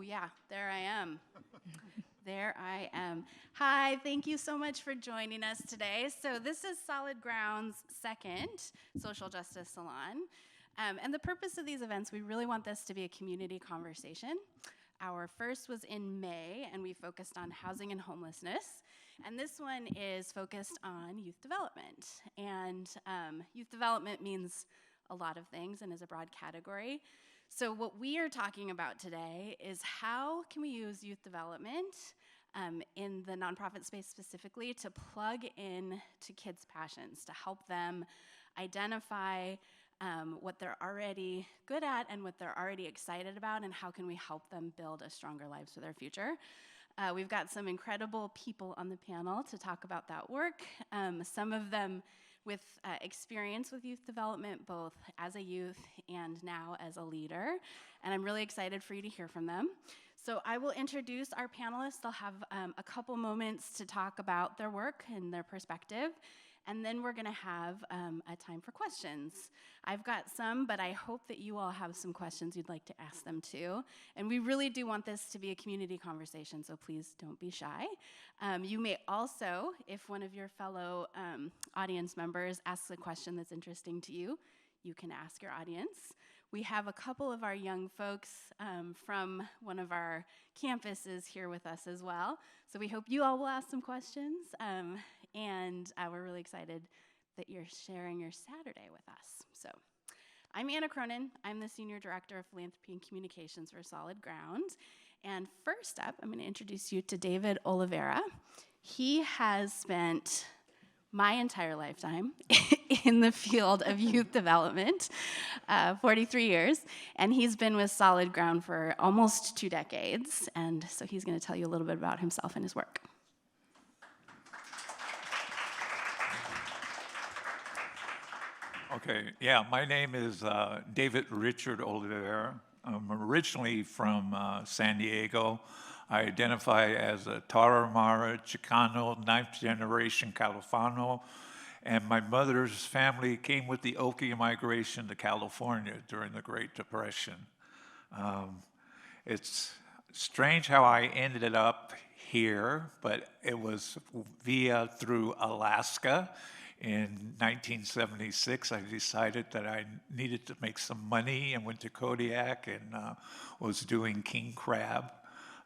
Yeah, there I am. There I am. Hi, thank you so much for joining us today. So this is Solid Ground's second social justice salon. And the purpose of these events, we really want this to be a community conversation. Our first was in May, and we focused on housing and homelessness. And this one is focused on youth development. And youth development means a lot of things and is a broad category. So what we are talking about today is how can we use youth development in the nonprofit space specifically to plug in to kids' passions, to help them identify what they're already good at and what they're already excited about, and how can we help them build a stronger life for their future. We've got some incredible people on the panel to talk about that work, some of them with experience with youth development, both as a youth and now as a leader. And I'm really excited for you to hear from them. So I will introduce our panelists. They'll have a couple moments to talk about their work and their perspective. And then we're gonna have a time for questions. I've got some, but I hope that you all have some questions you'd like to ask them too. And we really do want this to be a community conversation, so please don't be shy. You may also, if one of your fellow audience members asks a question that's interesting to you, you can ask your audience. We have a couple of our young folks from one of our campuses here with us as well. So we hope you all will ask some questions. And we're really excited that you're sharing your Saturday with us. So I'm Anna Cronin. I'm the Senior Director of Philanthropy and Communications for Solid Ground. And first up, I'm going to introduce you to David Oliveira. He has spent my entire lifetime in the field of youth development, 43 years, and he's been with Solid Ground for almost 2 decades. And so he's going to tell you a little bit about himself and his work. Okay, yeah, my name is David Richard Oliveira. I'm originally from San Diego. I identify as a Tarahumara, Chicano, 9th generation Califano, and my mother's family came with the Okie migration to California during the Great Depression. It's strange how I ended up here, but it was through Alaska. In 1976, I decided that I needed to make some money and went to Kodiak and was doing king crab.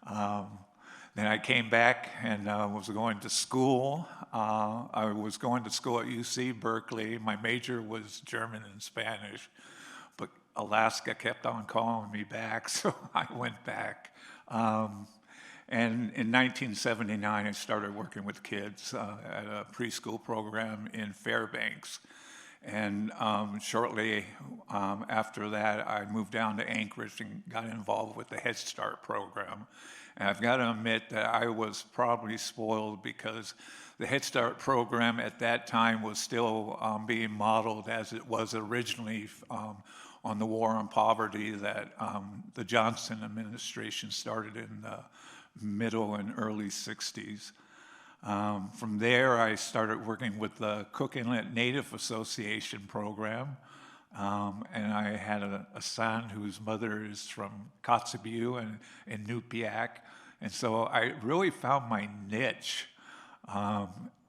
Then I came back and was going to school. I was going to school at UC Berkeley. My major was German and Spanish, but Alaska kept on calling me back, so I went back. And in 1979, I started working with kids at a preschool program in Fairbanks. And shortly after that, I moved down to Anchorage and got involved with the Head Start program. And I've got to admit that I was probably spoiled because the Head Start program at that time was still being modeled as it was originally on the war on poverty that the Johnson administration started in the middle and early 60s. From there, I started working with the Cook Inlet Native Association program, and I had a son whose mother is from Kotzebue and in Nupiaq, and so I really found my niche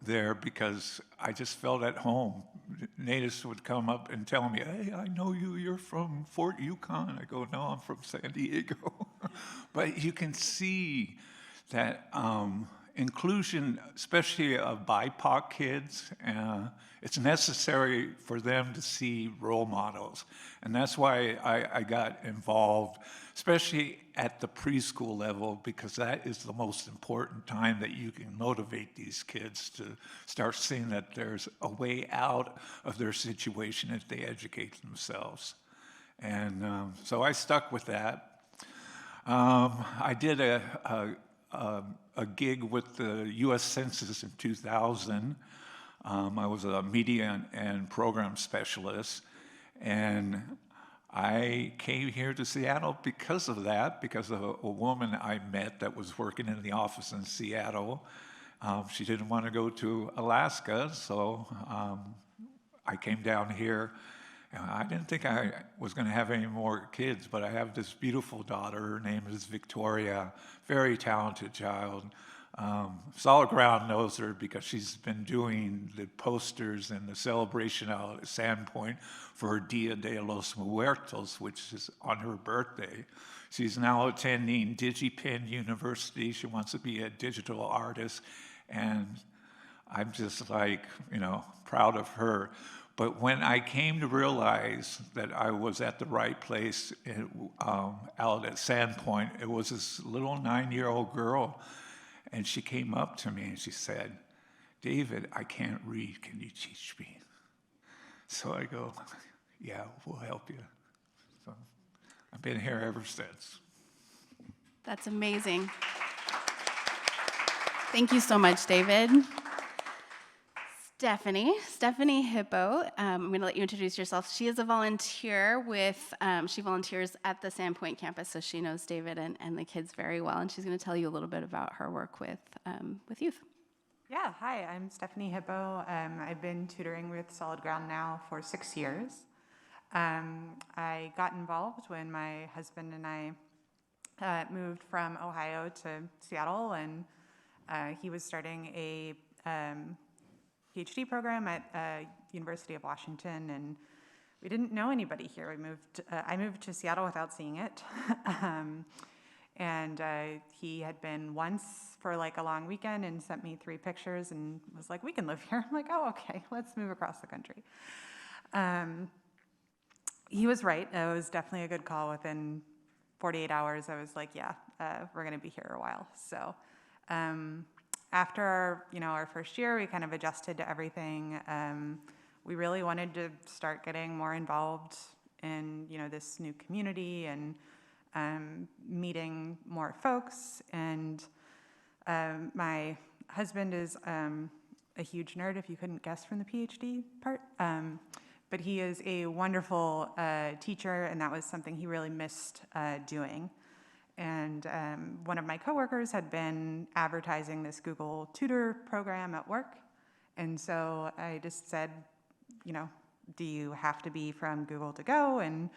there because I just felt at home. Natives would come up and tell me, "Hey, I know you, you're from Fort Yukon." I go, "No, I'm from San Diego." But you can see that inclusion, especially of BIPOC kids, it's necessary for them to see role models. And that's why I got involved, especially at the preschool level, because that is the most important time that you can motivate these kids to start seeing that there's a way out of their situation if they educate themselves. And so I stuck with that. I did a gig with the U.S. Census in 2000. I was a media and program specialist, and I came here to Seattle because of that, because of a woman I met that was working in the office in Seattle. She didn't want to go to Alaska, so I came down here And I didn't think I was going to have any more kids, but I have this beautiful daughter. Her name is Victoria, very talented child. Solid Ground knows her because she's been doing the posters and the celebration out at Sandpoint for her Dia de los Muertos, which is on her birthday. She's now attending DigiPen University. She wants to be a digital artist, and I'm just like, proud of her. But when I came to realize that I was at the right place out at Sandpoint, it was this little 9-year-old girl, and she came up to me and she said, "David, I can't read. Can you teach me?" So I go, "Yeah, we'll help you." So I've been here ever since. That's amazing. Thank you so much, David. Stephanie Hippo, I'm going to let you introduce yourself. She is a volunteer she volunteers at the Sandpoint campus, so she knows David and the kids very well, and she's going to tell you a little bit about her work with youth. Yeah, hi, I'm Stephanie Hippo. I've been tutoring with Solid Ground now for 6 years. I got involved when my husband and I moved from Ohio to Seattle, and he was starting a PhD program at University of Washington, and we didn't know anybody here. I moved to Seattle without seeing it, and he had been once for like a long weekend and sent me 3 pictures and was like, "We can live here." I'm like, "Oh, okay, let's move across the country." He was right. It was definitely a good call. Within 48 hours, I was like, "Yeah, we're going to be here a while." So. After our first year, we kind of adjusted to everything. We really wanted to start getting more involved in this new community and meeting more folks. And my husband is a huge nerd, if you couldn't guess from the PhD part. But he is a wonderful teacher, and that was something he really missed doing. And one of my coworkers had been advertising this Google Tutor program at work. And so I just said, "Do you have to be from Google to go?" And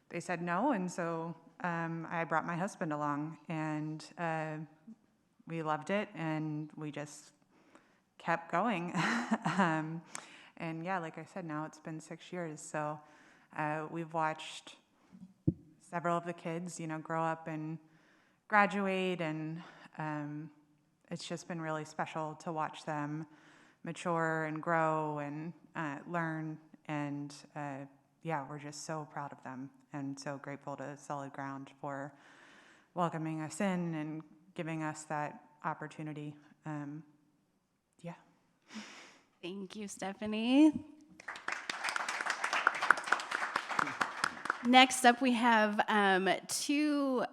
they said no. And so I brought my husband along, and we loved it, and we just kept going. And yeah, like I said, now it's been 6 years. So we've watched several of the kids, grow up and graduate, and it's just been really special to watch them mature and grow and learn. And yeah, we're just so proud of them and so grateful to Solid Ground for welcoming us in and giving us that opportunity. Yeah. Thank you, Stephanie. Next up, we have two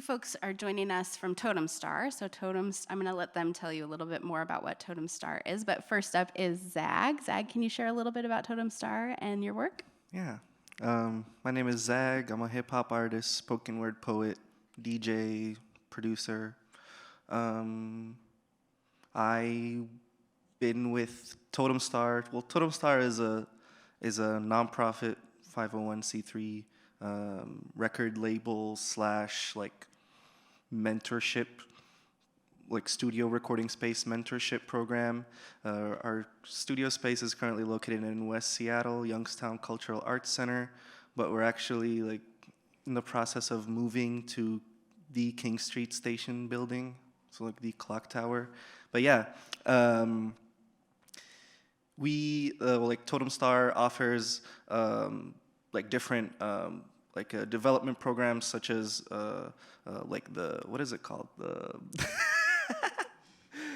folks are joining us from Totem Star. So I'm going to let them tell you a little bit more about what Totem Star is. But first up is Zag. Zag, can you share a little bit about Totem Star and your work? Yeah. My name is Zag. I'm a hip-hop artist, spoken word poet, DJ, producer. I've been with Totem Star. Well, Totem Star is a nonprofit 501c3 record label / like mentorship, like studio recording space mentorship program. Our studio space is currently located in West Seattle, Youngstown Cultural Arts Center, but we're actually like in the process of moving to the King Street Station building, so like the clock tower. But yeah, we like Totem Star offers like different development programs such as like what is it called,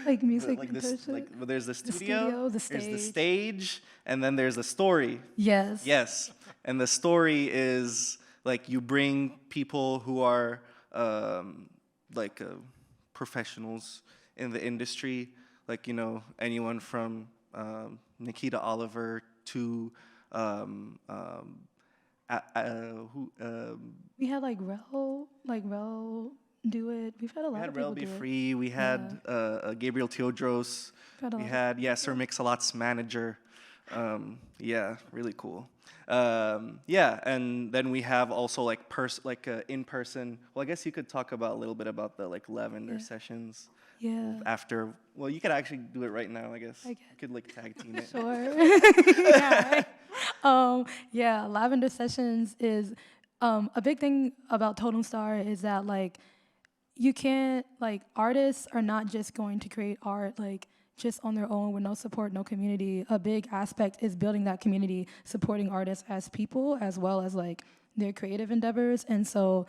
like music like this, internship? like well, there's the The studio, the stage. there's the stage, and then there's the story. Yes. And the story is like you bring people who are professionals in the industry, like anyone from Nikita Oliver to We had like Rel do it. We've had a lot of people Be do it. Free. We had Gabriel Teodros. Had a We lot. had Sir Mix-a-Lot's manager. Yeah, really cool. Yeah, and then we have also like in person. Well, I guess you could talk about a little bit about the like lavender Yeah. sessions Yeah. after. Well, you could actually do it right now, I guess. I You guess. could like tag team it. Sure. Yeah. Yeah, lavender sessions is a big thing about Totem Star is that like you can't like artists are not just going to create art like just on their own with no support, no community. A big aspect is building that community, supporting artists as people as well as like their creative endeavors. And so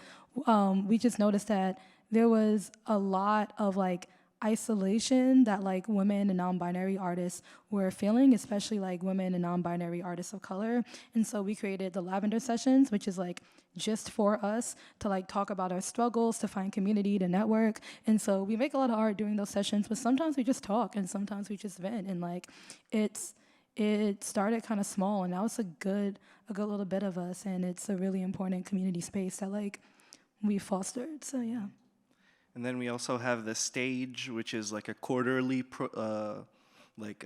we just noticed that there was a lot of like isolation that like women and non-binary artists were feeling, especially like women and non-binary artists of color. And so we created the Lavender Sessions, which is like just for us to like talk about our struggles, to find community, to network. And so we make a lot of art during those sessions, but sometimes we just talk and sometimes we just vent. And like it started kind of small, and now it's a good little bit of us, and it's a really important community space that like we fostered. So yeah. And then we also have the stage, which is like a quarterly, Like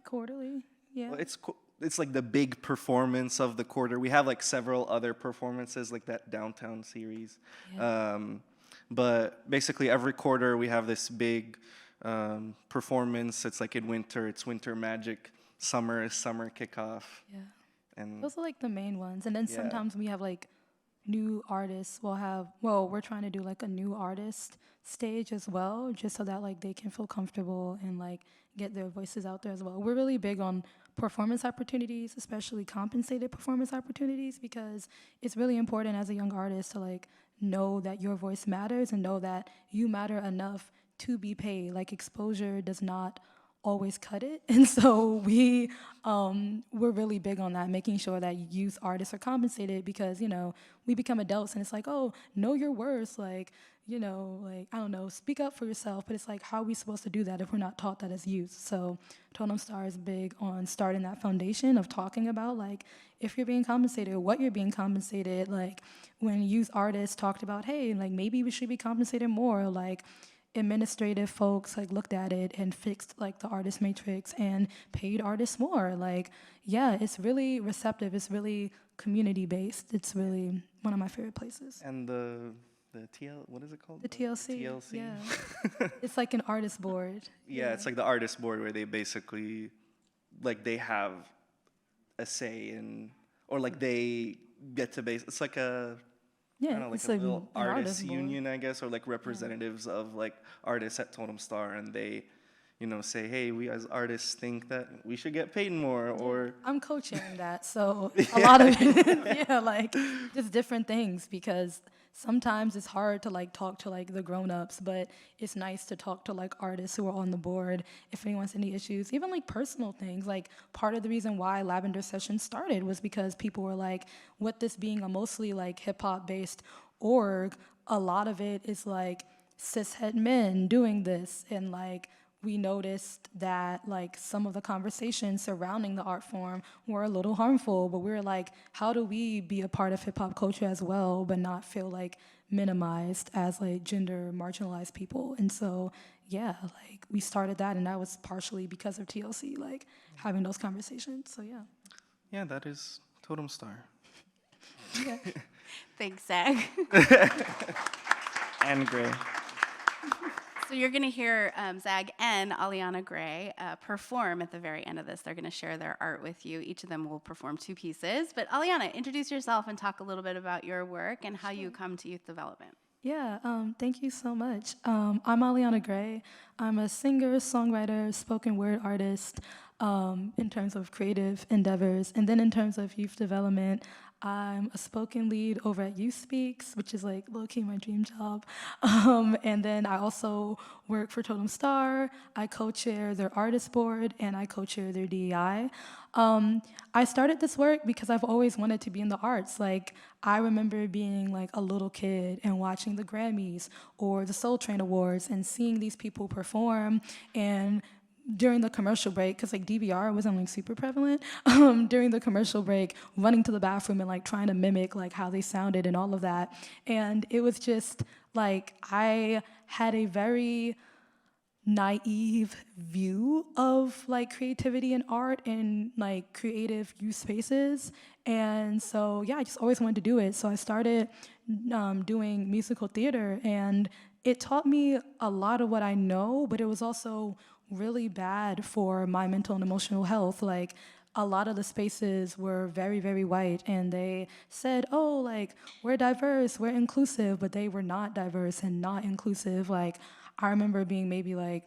quarterly, yeah. well, it's like the big performance of the quarter. We have like several other performances, like that downtown series. Yeah. But basically, every quarter we have this big performance. It's like in winter, it's Winter Magic. Summer is summer kickoff. Yeah. And Those are like the main ones. And then Yeah. sometimes we have like new artists. We're trying to do like a new artist stage as well, just so that like they can feel comfortable and like get their voices out there as well. We're really big on performance opportunities, especially compensated performance opportunities, because it's really important as a young artist to like know that your voice matters and know that you matter enough to be paid. Like exposure does not always cut it. And so we're really big on that, making sure that youth artists are compensated, because, you know, we become adults and it's like, oh, know your worth, like, you know, like, I don't know, speak up for yourself. But it's like, how are we supposed to do that if we're not taught that as youth? So Totem Star is big on starting that foundation of talking about, like, if you're being compensated, what you're being compensated. Like, when youth artists talked about, hey, like, maybe we should be compensated more, like, administrative folks like looked at it and fixed like the artist matrix and paid artists more. Like, yeah, it's really receptive. It's really community based. It's really one of my favorite places. And the what is it called? The TLC. TLC. Yeah. It's like an artist board. Yeah, it's like the artist board where they basically, like, they have a say in, or like they get to it's like a, I don't know, like it's a little an artist board. union, I guess, or like representatives of like artists at Totem Star, and they, you know, say, hey, we as artists think that we should get paid more, or I'm co-chairing that, so a lot of it, yeah, like just different things, because sometimes it's hard to like talk to like the grown-ups, but it's nice to talk to like artists who are on the board if anyone has any issues, even like personal things. Like part of the reason why Lavender Sessions started was because people were like, with this being a mostly like hip-hop based org, a lot of it is like cishet men doing this, and like we noticed that like some of the conversations surrounding the art form were a little harmful, but we were like, how do we be a part of hip hop culture as well, but not feel like minimized as like gender marginalized people? And so, yeah, like we started that, and that was partially because of TLC, like having those conversations. So yeah. yeah, that is Totem Star. Yeah. Thanks, Zach. And Gray. So you're going to hear Zag and Aliana Gray perform at the very end of this. They're going to share their art with you. Each of them will perform 2 pieces. But Aliana, introduce yourself and talk a little bit about your work and how you come to youth development. Yeah, thank you so much. I'm Aliana Gray. I'm a singer, songwriter, spoken word artist in terms of creative endeavors. And then in terms of youth development, I'm a spoken lead over at Youth Speaks, which is like low-key my dream job. And then I also work for Totem Star. I co-chair their artist board, and I co-chair their DEI. I started this work because I've always wanted to be in the arts. Like, I remember being like a little kid and watching the Grammys or the Soul Train Awards and seeing these people perform, and during the commercial break, because like DVR wasn't like super prevalent, during the commercial break, running to the bathroom and like trying to mimic like how they sounded and all of that. And it was just like, I had a very naive view of like creativity and art and like creative youth spaces. And so, yeah, I just always wanted to do it. So I started doing musical theater, and it taught me a lot of what I know, but it was also really bad for my mental and emotional health. Like, a lot of the spaces were very, very white, and they said, oh, like, we're diverse, we're inclusive, but they were not diverse and not inclusive. Like, I remember being maybe like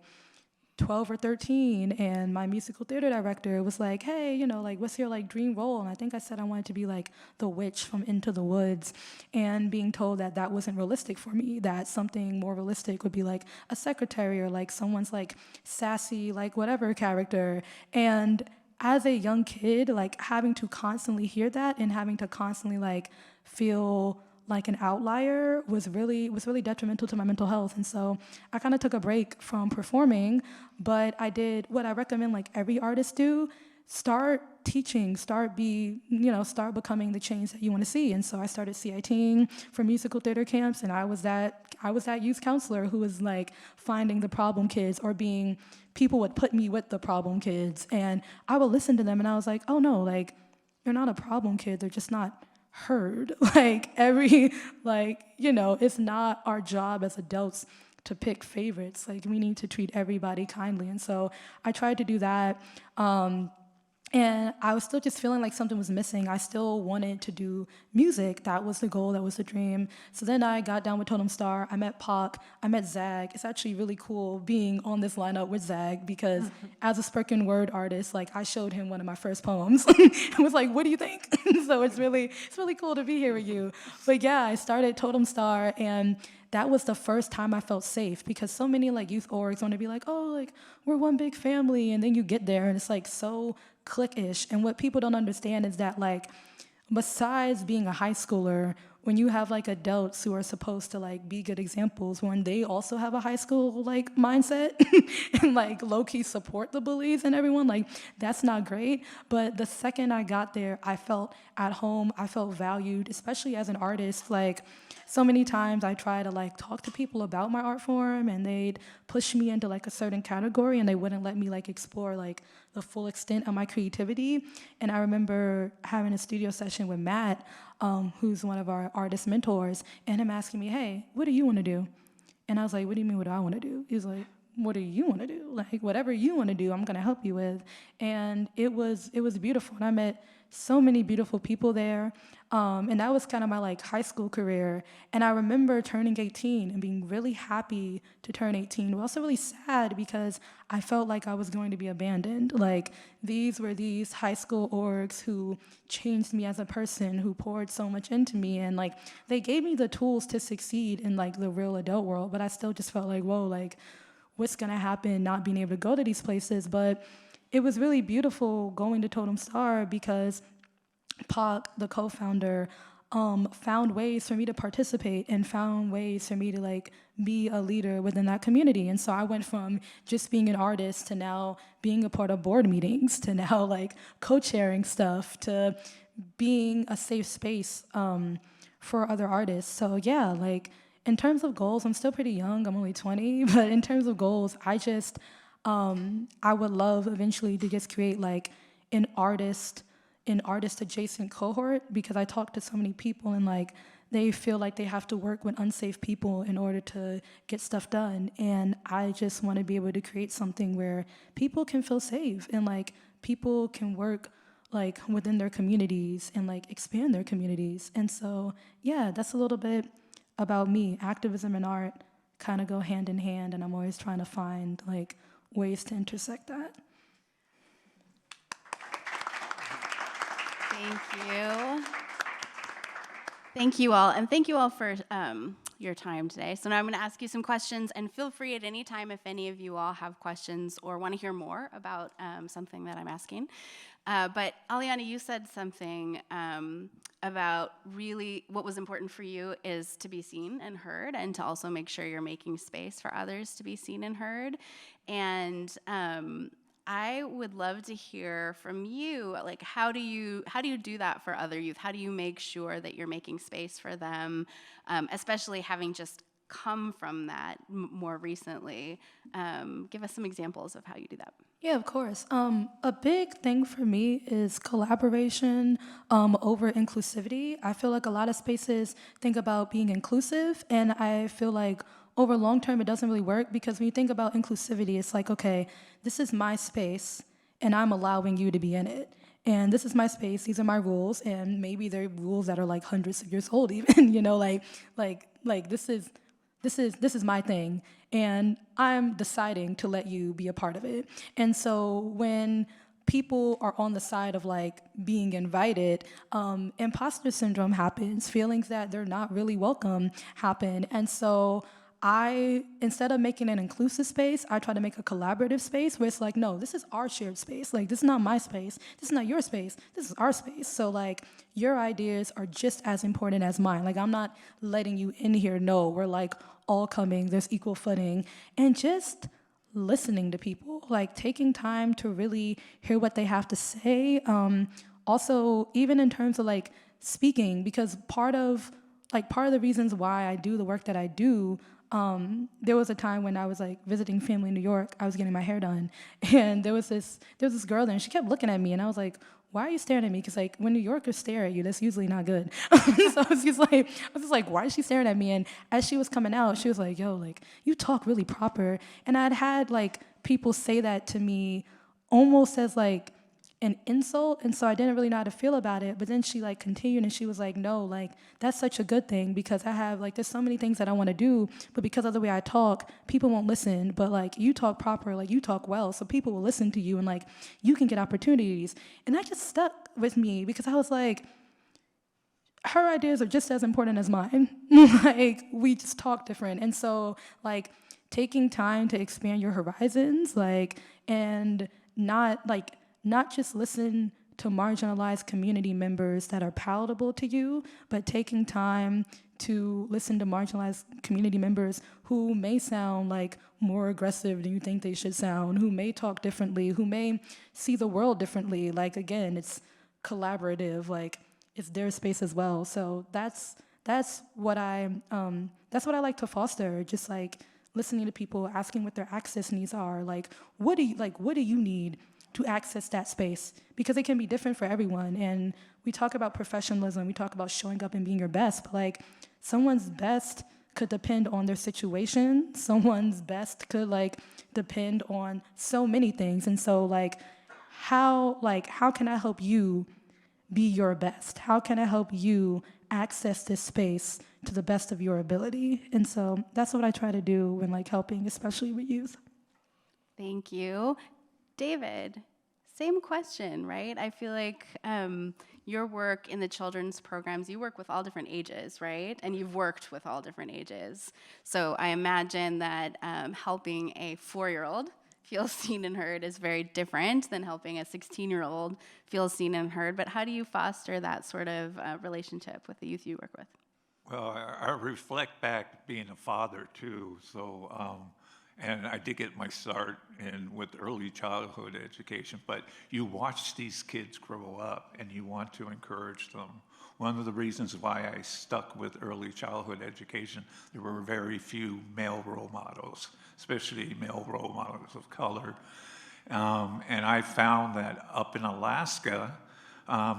12 or 13, and my musical theater director was like, hey, you know, like, what's your like dream role? And I think I said I wanted to be like the witch from Into the Woods, and being told that that wasn't realistic for me, that something more realistic would be like a secretary or like someone's like sassy, like whatever character. And as a young kid, like having to constantly hear that and having to constantly like feel like an outlier was really detrimental to my mental health. And so I kind of took a break from performing, but I did what I recommend like every artist do: start teaching, start becoming the change that you want to see. And so I started CITing for musical theater camps, and I was that youth counselor who was like finding the problem kids, or being, people would put me with the problem kids, and I would listen to them, and I was like, oh no, like, you're not a problem kid, they're just not heard. Like, it's not our job as adults to pick favorites. Like, we need to treat everybody kindly. And so I tried to do that. And I was still just feeling like something was missing. I still wanted to do music. That was the goal, that was the dream. So then I got down with Totem Star. I met Pac, I met Zag. It's actually really cool being on this lineup with Zag, because as a spoken word artist, like, I showed him one of my first poems and was like, what do you think? So it's really cool to be here with you. But yeah, I started Totem Star, and that was the first time I felt safe, because so many like youth orgs want to be like, oh, like, we're one big family, and then you get there and it's like so cliquish. And what people don't understand is that, like, besides being a high schooler, when you have like adults who are supposed to like be good examples, when they also have a high school like mindset and like low-key support the bullies and everyone, like, that's not great. But the second I got there, I felt at home, I felt valued, especially as an artist. Like, so many times I try to like talk to people about my art form, and they'd push me into like a certain category, and they wouldn't let me like explore like the full extent of my creativity. And I remember having a studio session with Matt, who's one of our artist mentors, and him asking me, hey, what do you want to do? And I was like, what do you mean, what do I want to do? He was like, what do you want to do? Like, whatever you want to do, I'm going to help you with. And it was beautiful. And I met so many beautiful people there. And that was kind of my like high school career. And I remember turning 18 and being really happy to turn 18, but also really sad, because I felt like I was going to be abandoned. Like, these were these high school orgs who changed me as a person, who poured so much into me, and like, they gave me the tools to succeed in like the real adult world. But I still just felt like, whoa, like, what's gonna happen not being able to go to these places? But it was really beautiful going to Totem Star, because Pac, the co-founder, found ways for me to participate and found ways for me to like be a leader within that community. And so I went from just being an artist to now being a part of board meetings, to now like co-chairing stuff, to being a safe space for other artists. So yeah, like, in terms of goals, I'm still pretty young, I'm only 20, but in terms of goals, I would love eventually to just create like an artist adjacent cohort, because I talk to so many people, and like, they feel like they have to work with unsafe people in order to get stuff done. And I just want to be able to create something where people can feel safe, and like, people can work like within their communities and like expand their communities. And so yeah, that's a little bit about me. Activism and art kind of go hand in hand, and I'm always trying to find like ways to intersect that. Thank you. Thank you all, and thank you all for your time today. So now I'm going to ask you some questions, and feel free at any time if any of you all have questions or want to hear more about something that I'm asking. But Aliana, you said something about really what was important for you is to be seen and heard, and to also make sure you're making space for others to be seen and heard. And I would love to hear from you, like, how do you do that for other youth? How do you make sure that you're making space for them, especially having just come from that more recently. Give us some examples of how you do that. Yeah, of course. A big thing for me is collaboration over inclusivity. I feel like a lot of spaces think about being inclusive, and I feel like over long term it doesn't really work, because when you think about inclusivity, it's like, okay, this is my space, and I'm allowing you to be in it. And this is my space, these are my rules, and maybe they're rules that are like hundreds of years old even, like this is my thing, and I'm deciding to let you be a part of it. And so when people are on the side of like being invited, imposter syndrome happens, feelings that they're not really welcome happen. And so instead of making an inclusive space, I try to make a collaborative space where it's like, no, this is our shared space. Like, this is not my space. This is not your space. This is our space. So, like, your ideas are just as important as mine. Like, I'm not letting you in here. No, we're like all coming. There's equal footing. And just listening to people, like taking time to really hear what they have to say. Also, even in terms of like speaking, because part of the reasons why I do the work that I do, there was a time when I was like visiting family in New York. I was getting my hair done, and there was this girl there, and she kept looking at me, and I was like, "Why are you staring at me?" Because like when New Yorkers stare at you, that's usually not good. So I was just like, "Why is she staring at me?" And as she was coming out, she was like, "Yo, like you talk really proper," and I'd had like people say that to me almost as like an insult, and so I didn't really know how to feel about it. But then she like continued, and she was like, no, like that's such a good thing, because I have like there's so many things that I want to do, but because of the way I talk, people won't listen. But like you talk proper, like you talk well, so people will listen to you, and like you can get opportunities. And that just stuck with me, because I was like, her ideas are just as important as mine. Like we just talk different. And so like taking time to expand your horizons, like, and not just listen to marginalized community members that are palatable to you, but taking time to listen to marginalized community members who may sound like more aggressive than you think they should sound, who may talk differently, who may see the world differently. Like, again, it's collaborative, like it's their space as well. So that's what I like to foster, just like listening to people, asking what their access needs are. Like, what do you need to access that space? Because it can be different for everyone. And we talk about professionalism, we talk about showing up and being your best, but like someone's best could depend on their situation. Someone's best could like depend on so many things. And so how can I help you be your best? How can I help you access this space to the best of your ability? And so that's what I try to do when like helping, especially with youth. Thank you. David, same question, right? I feel like your work in the children's programs, you work with all different ages, right? And you've worked with all different ages. So I imagine that helping a 4-year-old feel seen and heard is very different than helping a 16-year-old feel seen and heard. But how do you foster that sort of relationship with the youth you work with? Well, I reflect back being a father too, so and I did get my start with early childhood education, but you watch these kids grow up and you want to encourage them. One of the reasons why I stuck with early childhood education, there were very few male role models, especially male role models of color. And I found that up in Alaska,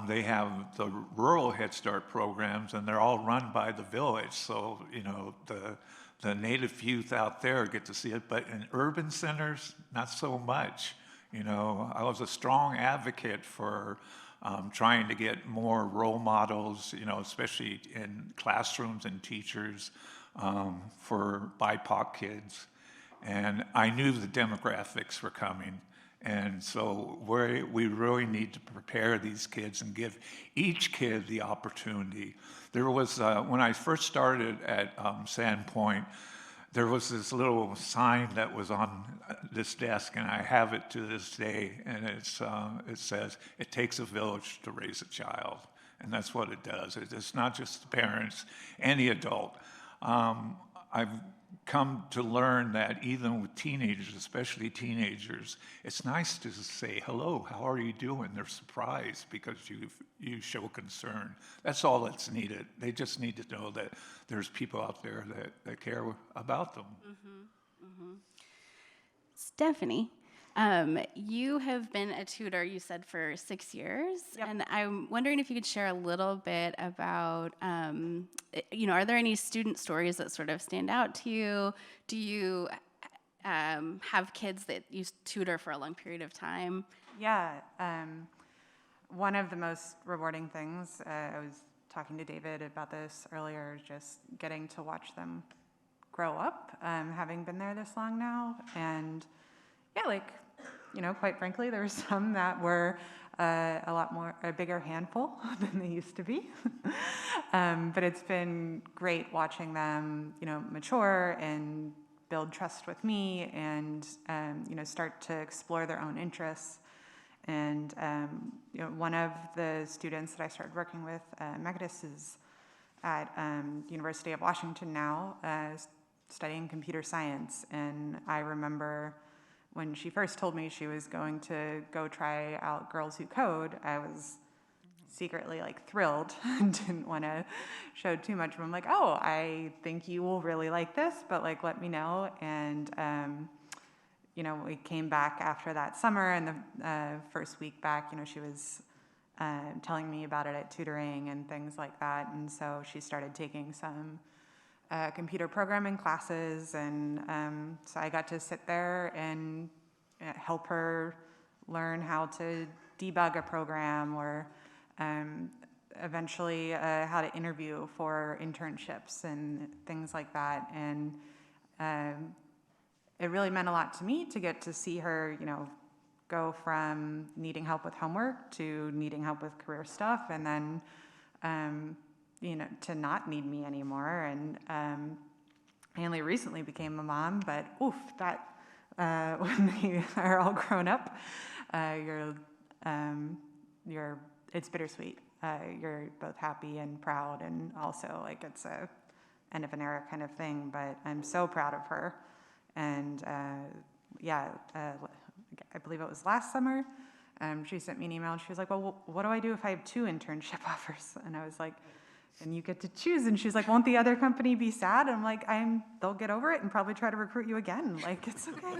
they have the rural Head Start programs, and they're all run by the village. So, you know, the Native youth out there get to see it, but in urban centers, not so much. You know, I was a strong advocate for trying to get more role models, you know, especially in classrooms and teachers for BIPOC kids. And I knew the demographics were coming. And so we really need to prepare these kids and give each kid the opportunity. There was, when I first started at Sandpoint, there was this little sign that was on this desk, and I have it to this day, and it says, "It takes a village to raise a child." And that's what it does. It's not just the parents, any adult. I've come to learn that even with teenagers, especially teenagers, it's nice to say, hello, how are you doing? They're surprised because you show concern. That's all that's needed. They just need to know that there's people out there that care about them. Stephanie, you have been a tutor, you said, for 6 years. Yep. And I'm wondering if you could share a little bit about, are there any student stories that sort of stand out to you? Do you have kids that you tutor for a long period of time? Yeah. One of the most rewarding things, I was talking to David about this earlier, just getting to watch them grow up, having been there this long now. And yeah, quite frankly, there were some that were a bigger handful than they used to be. But it's been great watching them, mature and build trust with me and, start to explore their own interests. And, one of the students that I started working with, Megadis, is at University of Washington now, studying computer science. And I remember when she first told me she was going to go try out Girls Who Code, I was secretly thrilled and didn't want to show too much. I'm like, oh, I think you will really like this, but let me know. And we came back after that summer, and the first week back, she was telling me about it at tutoring and things like that. And so she started taking some computer programming classes, and so I got to sit there and help her learn how to debug a program, or eventually how to interview for internships and things like that. And it really meant a lot to me to get to see her, go from needing help with homework to needing help with career stuff, and then to not need me anymore. And I only recently became a mom, but that when they are all grown up, it's bittersweet. You're both happy and proud, and also it's a end of an era kind of thing. But I'm so proud of her, and I believe it was last summer. She sent me an email and she was like, well, what do I do if I have 2 internship offers? And I was like, and you get to choose. And she's like, won't the other company be sad? And I'm like, they'll get over it and probably try to recruit you again. It's okay.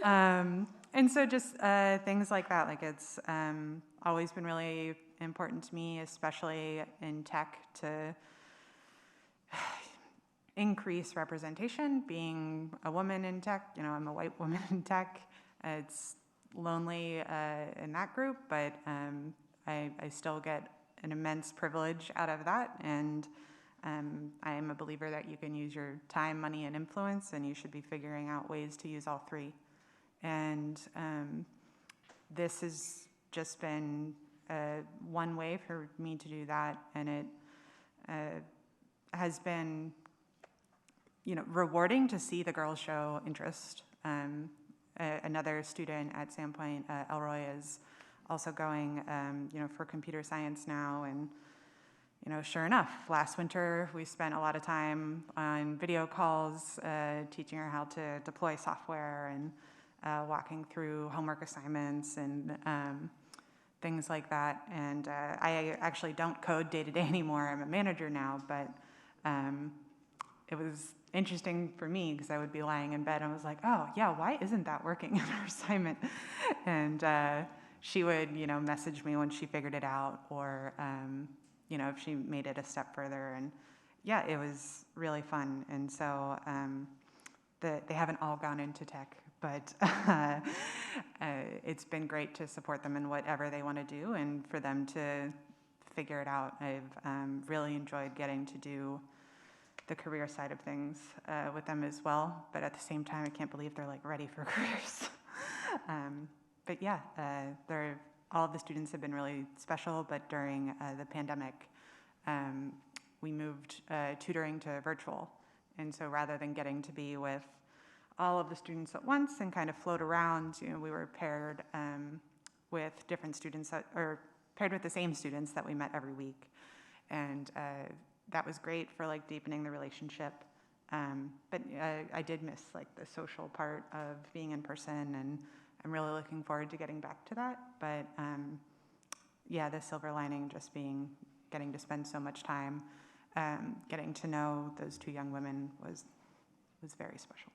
And so just things like that. It's always been really important to me, especially in tech, to increase representation. Being a woman in tech, I'm a white woman in tech. It's lonely in that group, but I still get an immense privilege out of that. And I am a believer that you can use your time, money, and influence, and you should be figuring out ways to use all 3. And this has just been one way for me to do that, and it has been rewarding to see the girls show interest. Another student at Sandpoint, Elroy, is also going for computer science now. And sure enough, last winter we spent a lot of time on video calls, teaching her how to deploy software and walking through homework assignments and things like that. And I actually don't code day to day anymore. I'm a manager now, but it was interesting for me because I would be lying in bed and I was like, oh yeah, why isn't that working in our assignment? And she would, message me when she figured it out, or if she made it a step further. And yeah, it was really fun. And so they haven't all gone into tech, but it's been great to support them in whatever they want to do and for them to figure it out. I've really enjoyed getting to do the career side of things with them as well, but at the same time, I can't believe they're ready for careers. But yeah, all of the students have been really special, but during the pandemic, we moved tutoring to virtual. And so rather than getting to be with all of the students at once and kind of float around, we were paired with different students or paired with the same students that we met every week. And that was great for deepening the relationship. But I did miss like the social part of being in person, and I'm really looking forward to getting back to that. But yeah, the silver lining just being getting to spend so much time, getting to know those two young women was very special.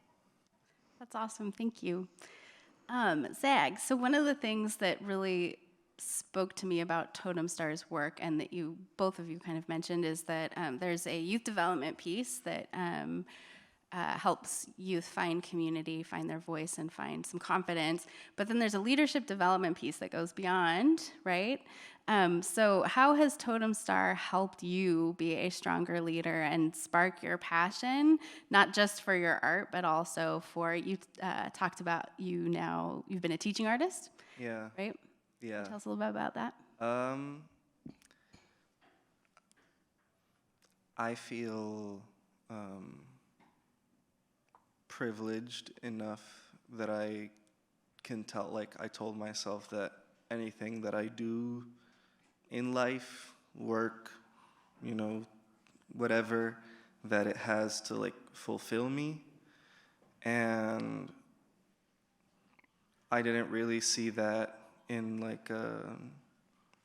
That's awesome. Thank you. Zag, so one of the things that really spoke to me about Totem Star's work, and that you both of you kind of mentioned, is that there's a youth development piece that helps youth find community, find their voice, and find some confidence. But then there's a leadership development piece that goes beyond, right? So how has Totem Star helped you be a stronger leader and spark your passion, not just for your art, but also for, you talked about you've been a teaching artist, Yeah. right? Yeah. Tell us a little bit about that. I feel privileged enough that I can tell, like I told myself that anything that I do in life, work, you know, whatever, that it has to like fulfill me. And I didn't really see that in like a,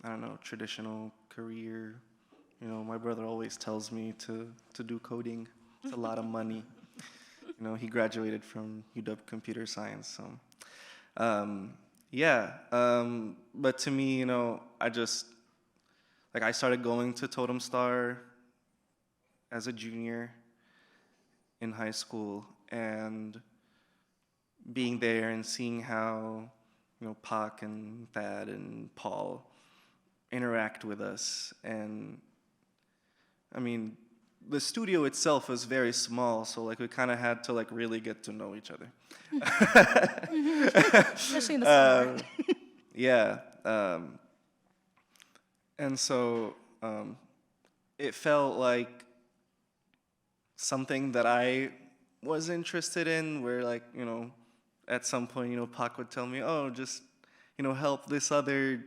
I don't know, traditional career. You know, my brother always tells me to do coding. It's a lot of money. You know, he graduated from UW Computer Science, so but to me, you know, I started going to Totem Star as a junior in high school, and being there and seeing how, you know, Pac and Thad and Paul interact with us. And I mean, the studio itself was very small, so like we kind of had to like really get to know each other. Especially in the summer. Yeah. And so it felt like something that I was interested in, where like, you know, at some point, you know, Pac would tell me, oh, just, you know, help this other,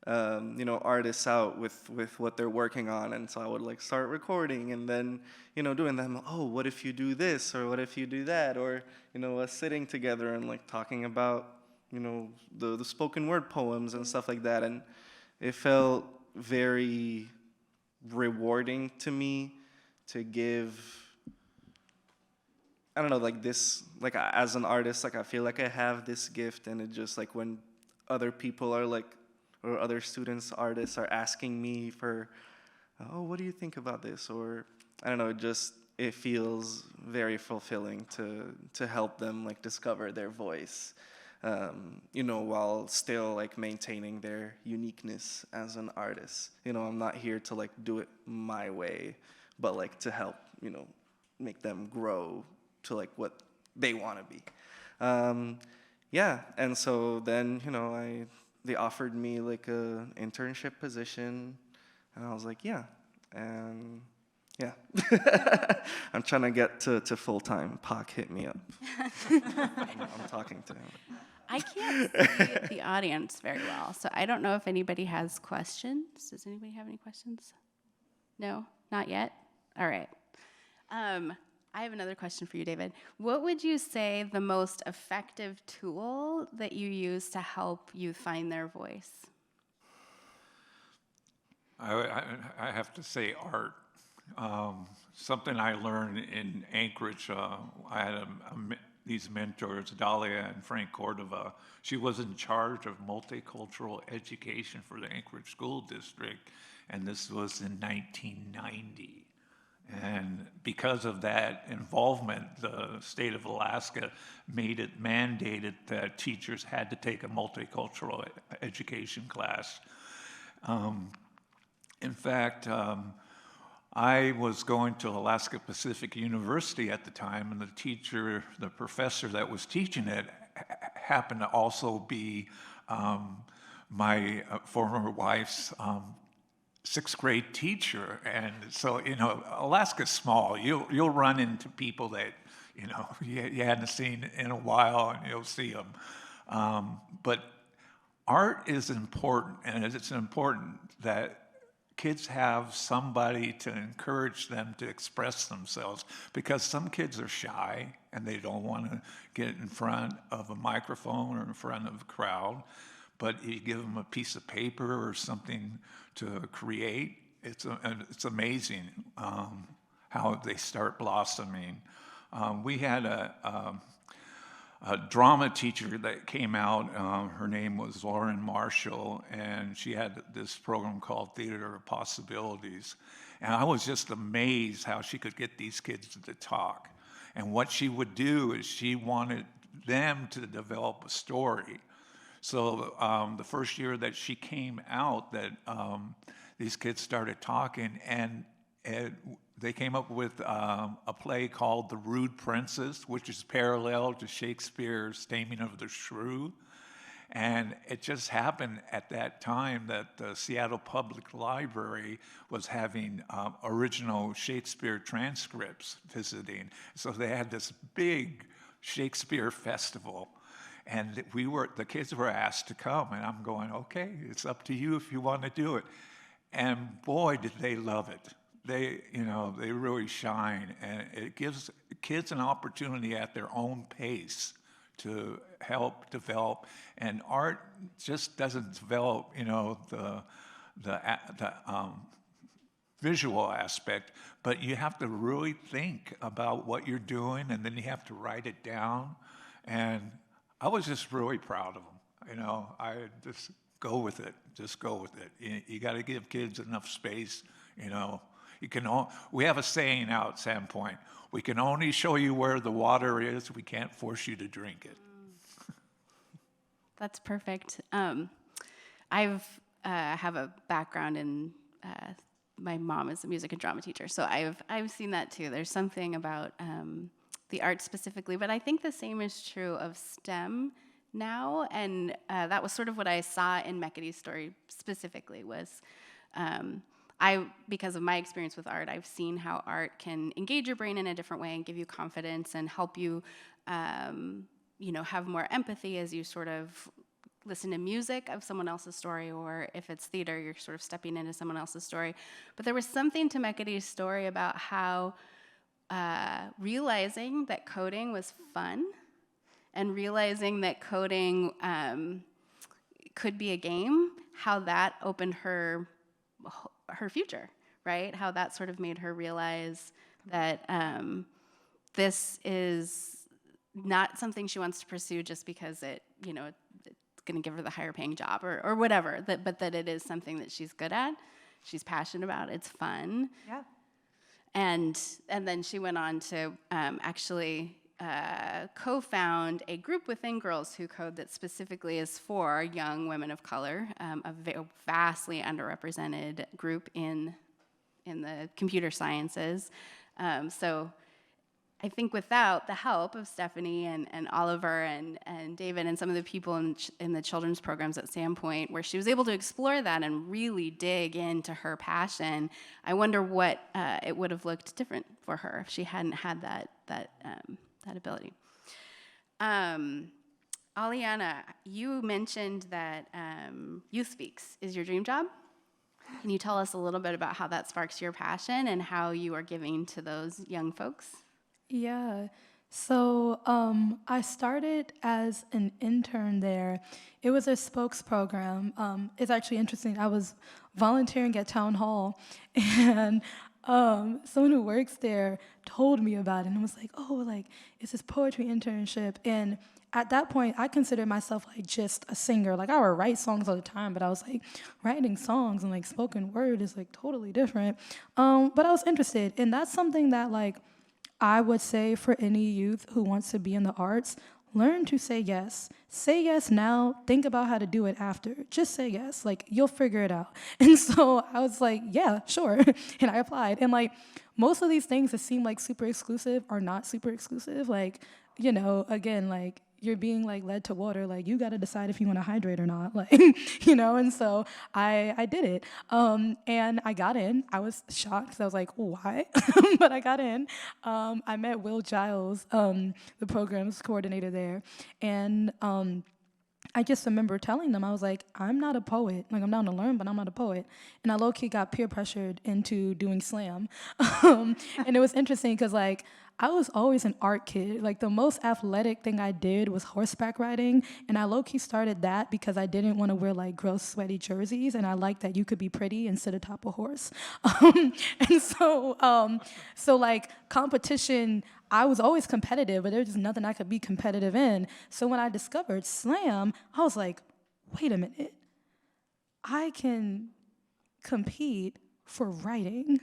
you know, artists out with what they're working on. And so I would like start recording, and then, you know, doing them, oh, what if you do this, or what if you do that, or, you know, us sitting together and like talking about, you know, the spoken word poems and stuff like that. And it felt very rewarding to me to give, I don't know, like this, like as an artist, like I feel like I have this gift, and it just like when other people are like, or other students, artists are asking me for, oh, what do you think about this? Or I don't know, it feels very fulfilling to help them like discover their voice, you know, while still like maintaining their uniqueness as an artist. You know, I'm not here to like do it my way, but like to help, you know, make them grow to like what they want to be. Yeah, and so then, you know, they offered me like a internship position, and I was like, yeah, and yeah. I'm trying to get to full time. Pac hit me up. I'm talking to him. I can't see the audience very well, so I don't know if anybody has questions. Does anybody have any questions? No, not yet? All right. I have another question for you, David. What would you say the most effective tool that you use to help you find their voice? I have to say art. Something I learned in Anchorage, I had these mentors, Dahlia and Frank Cordova. She was in charge of multicultural education for the Anchorage School District, and this was in 1990. And because of that involvement, the state of Alaska made it mandated that teachers had to take a multicultural education class. In fact, I was going to Alaska Pacific University at the time, and the professor that was teaching it happened to also be my former wife's sixth grade teacher. And so, you know, Alaska's small. You'll run into people that, you know, you hadn't seen in a while, and you'll see them. But art is important, and it's important that kids have somebody to encourage them to express themselves, because some kids are shy and they don't want to get in front of a microphone or in front of a crowd. But you give them a piece of paper or something to create, it's amazing how they start blossoming. We had a drama teacher that came out. Her name was Lauren Marshall, and she had this program called Theater of Possibilities. And I was just amazed how she could get these kids to talk. And what she would do is she wanted them to develop a story. So the first year that she came out, that these kids started talking, and they came up with a play called The Rude Princess, which is parallel to Shakespeare's Taming of the Shrew. And it just happened at that time that the Seattle Public Library was having original Shakespeare transcripts visiting. So they had this big Shakespeare festival. And the kids were asked to come, and I'm going, okay, it's up to you if you want to do it. And boy, did they love it. They really shine, and it gives kids an opportunity at their own pace to help develop. And art just doesn't develop, the visual aspect, but you have to really think about what you're doing, and then you have to write it down. And I was just really proud of them. I just go with it. Just go with it. You got to give kids enough space. We have a saying out at Sandpoint: we can only show you where the water is. We can't force you to drink it. That's perfect. I have a background in. My mom is a music and drama teacher, so I've seen that too. There's something about the art specifically, but I think the same is true of STEM now, and that was sort of what I saw in Mekity's story specifically. Was because of my experience with art, I've seen how art can engage your brain in a different way and give you confidence and help you, have more empathy as you sort of listen to music of someone else's story, or if it's theater, you're sort of stepping into someone else's story. But there was something to Mekity's story about how realizing that coding was fun and realizing that coding could be a game, how that opened her future, right? How that sort of made her realize that this is not something she wants to pursue just because it's going to give her the higher paying job or whatever, but that it is something that she's good at, she's passionate about, it's fun. Yeah. And then she went on to actually co-found a group within Girls Who Code that specifically is for young women of color, a vastly underrepresented group in the computer sciences. So I think without the help of Stephanie and Oliver and David and some of the people in the children's programs at Sandpoint, where she was able to explore that and really dig into her passion, I wonder what it would have looked different for her if she hadn't had that ability. Aliana, you mentioned that Youth Speaks is your dream job. Can you tell us a little bit about how that sparks your passion and how you are giving to those young folks? Yeah. So I started as an intern there. It was a spokes program. It's actually interesting. I was volunteering at Town Hall, and someone who works there told me about it, and was like, oh, it's this poetry internship. And at that point, I considered myself just a singer. I would write songs all the time, but I was writing songs and spoken word is totally different. But I was interested, and that's something that I would say for any youth who wants to be in the arts, learn to say yes. Say yes now, think about how to do it after. Just say yes, you'll figure it out. And so I was yeah, sure. And I applied. And most of these things that seem super exclusive are not super exclusive. Again, you're being led to water, you got to decide if you want to hydrate or not, and so I did it. And I got in. I was shocked. I was why? But I got in. I met Will Giles, the programs coordinator there. And I just remember telling them, I was like, I'm not a poet. Like, I'm down to learn, but I'm not a poet. And I low-key got peer pressured into doing slam. And it was interesting because, like, I was always an art kid. Like, the most athletic thing I did was horseback riding. And I low-key started that because I didn't want to wear, like, gross, sweaty jerseys. And I liked that you could be pretty and sit atop a horse. And so, like, competition, I was always competitive, but there was just nothing I could be competitive in. So when I discovered slam, I was like, wait a minute. I can compete for writing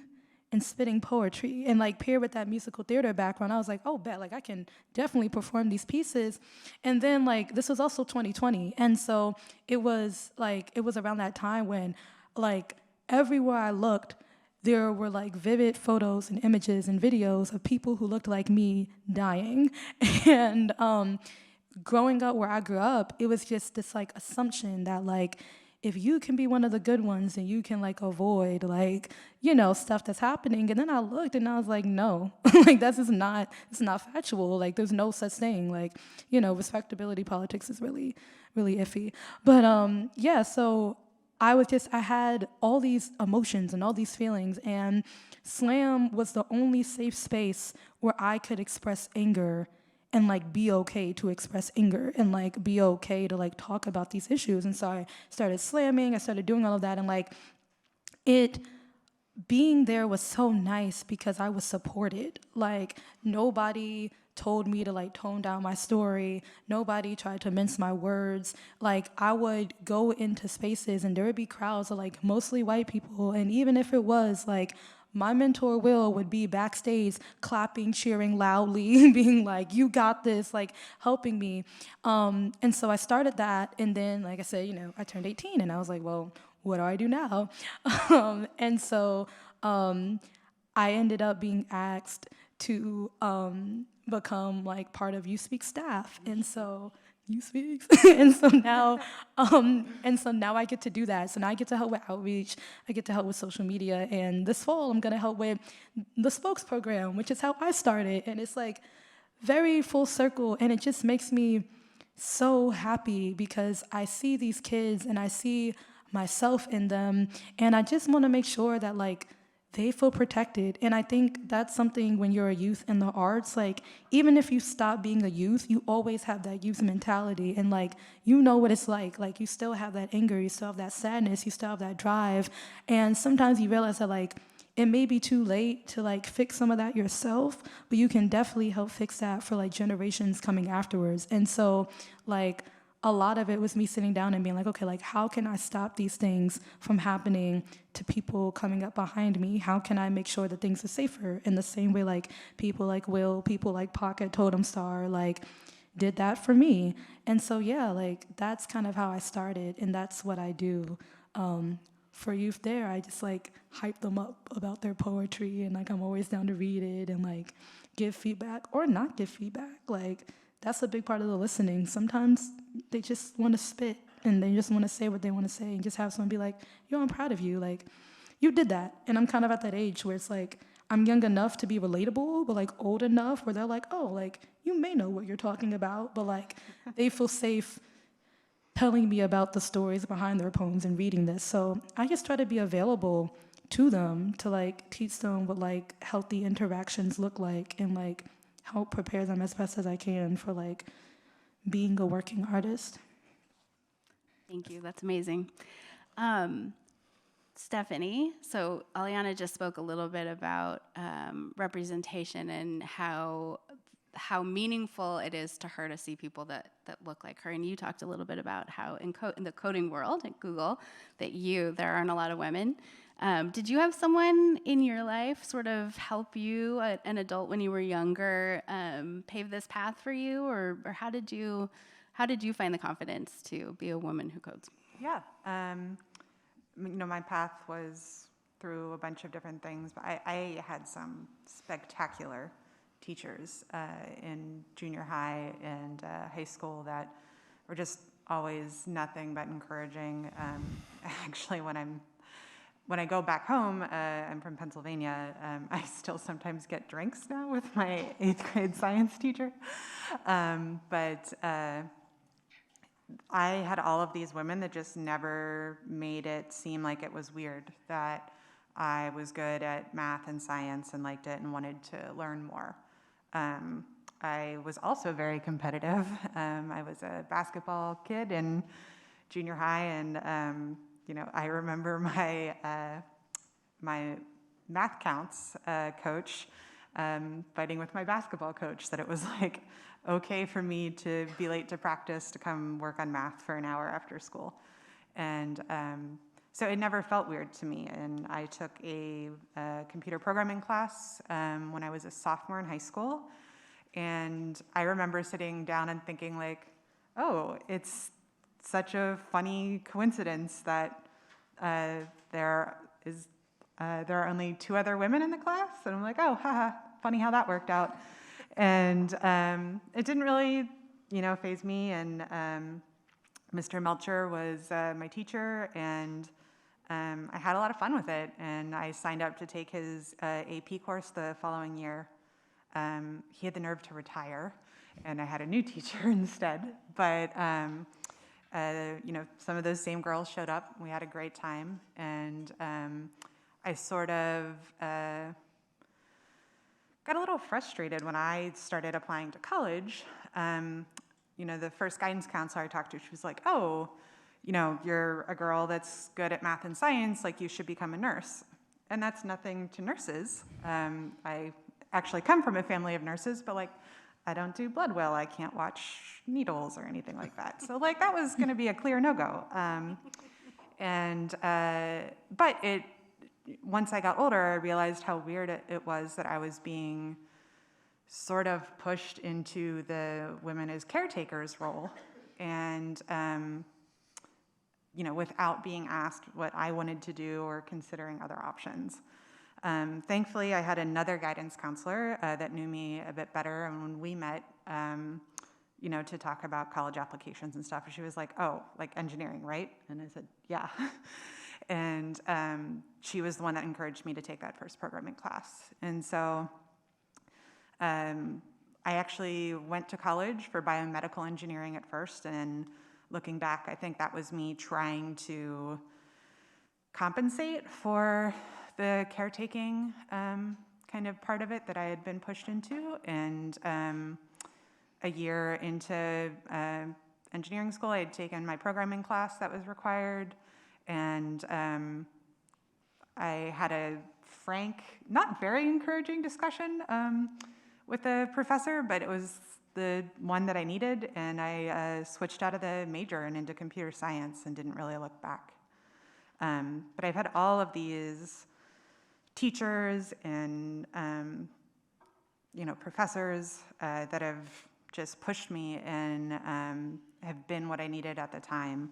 and spitting poetry and like pair with that musical theater background. I was like, oh, bet, like I can definitely perform these pieces. And then like this was also 2020. And so it was around that time when like everywhere I looked, there were like vivid photos and images and videos of people who looked like me dying. And growing up where I grew up, it was just this like assumption that like if you can be one of the good ones, then you can like avoid like, you know, stuff that's happening. And then I looked and I was like, no, like that's just not, it's not factual. Like there's no such thing. Like, you know, respectability politics is really, really iffy. But yeah, so I had all these emotions and all these feelings, and slam was the only safe space where I could express anger and like be okay to express anger and like be okay to like talk about these issues. And so I started slamming, I started doing all of that, and like it being there was so nice because I was supported. Like nobody told me to like tone down my story. Nobody tried to mince my words. Like I would go into spaces and there would be crowds of like mostly white people. And even if it was like my mentor Will would be backstage clapping, cheering loudly, being like, you got this, like helping me. And so I started that. And then, like I said, you know, I turned 18 and I was like, well, what do I do now? And so I ended up being asked to become like part of You Speak staff. And so You Speak. And so now I get to do that. So now I get to help with outreach. I get to help with social media. And this fall, I'm going to help with the Spokes program, which is how I started. And it's like very full circle. And it just makes me so happy because I see these kids and I see myself in them. And I just want to make sure that like they feel protected. And I think that's something when you're a youth in the arts, like even if you stop being a youth, you always have that youth mentality. And like, you know what it's like you still have that anger, you still have that sadness, you still have that drive. And sometimes you realize that like, it may be too late to like fix some of that yourself, but you can definitely help fix that for like generations coming afterwards. And so like, a lot of it was me sitting down and being like, okay, like how can I stop these things from happening to people coming up behind me? How can I make sure that things are safer in the same way like people like Will, people like Pocket Totem Star, like did that for me. And so, yeah, like that's kind of how I started and that's what I do. For youth there, I just like hype them up about their poetry and like I'm always down to read it and like give feedback or not give feedback. Like that's a big part of the listening. Sometimes they just want to spit and they just want to say what they want to say and just have someone be like, yo, I'm proud of you. Like, you did that. And I'm kind of at that age where it's like, I'm young enough to be relatable, but like old enough where they're like, oh, like, you may know what you're talking about, but like, they feel safe telling me about the stories behind their poems and reading this. So I just try to be available to them to like teach them what like healthy interactions look like and like help prepare them as best as I can for like being a working artist. Thank you. That's amazing. Stephanie, so Aliana just spoke a little bit about representation and how meaningful it is to her to see people that look like her. And you talked a little bit about how in the coding world at Google there aren't a lot of women. Did you have someone in your life sort of help you, an adult when you were younger, pave this path for you, or how did you find the confidence to be a woman who codes? Yeah. You know, my path was through a bunch of different things, but I had some spectacular teachers in junior high and high school that were just always nothing but encouraging. Actually, when I go back home, I'm from Pennsylvania, I still sometimes get drinks now with my 8th grade science teacher. But I had all of these women that just never made it seem like it was weird that I was good at math and science and liked it and wanted to learn more. I was also very competitive. I was a basketball kid in junior high, and I remember my math counts coach fighting with my basketball coach that it was like okay for me to be late to practice to come work on math for an hour after school. And so it never felt weird to me. And I took a computer programming class when I was a sophomore in high school. And I remember sitting down and thinking like, oh, it's such a funny coincidence that there are only 2 other women in the class. And I'm like, oh, haha, funny how that worked out. And it didn't really, faze me. And Mr. Melcher was my teacher, and I had a lot of fun with it. And I signed up to take his AP course the following year. He had the nerve to retire, and I had a new teacher instead. But some of those same girls showed up. We had a great time, and I sort of got a little frustrated when I started applying to college. The first guidance counselor I talked to, she was like, oh, you're a girl that's good at math and science, like you should become a nurse. And that's nothing to nurses. I actually come from a family of nurses, but I don't do blood well. I can't watch needles or anything like that. So that was gonna be a clear no-go. But once I got older, I realized how weird it was that I was being sort of pushed into the women as caretakers role, and without being asked what I wanted to do or considering other options. Thankfully, I had another guidance counselor that knew me a bit better, and when we met, to talk about college applications and stuff, she was like, oh, like engineering, right? And I said, yeah. And she was the one that encouraged me to take that first programming class. And so I actually went to college for biomedical engineering at first, and looking back, I think that was me trying to compensate for the caretaking kind of part of it that I had been pushed into. And a year into engineering school, I had taken my programming class that was required, and I had a frank, not very encouraging discussion with the professor, but it was the one that I needed, and I switched out of the major and into computer science and didn't really look back. But I've had all of these teachers and professors that have just pushed me and have been what I needed at the time,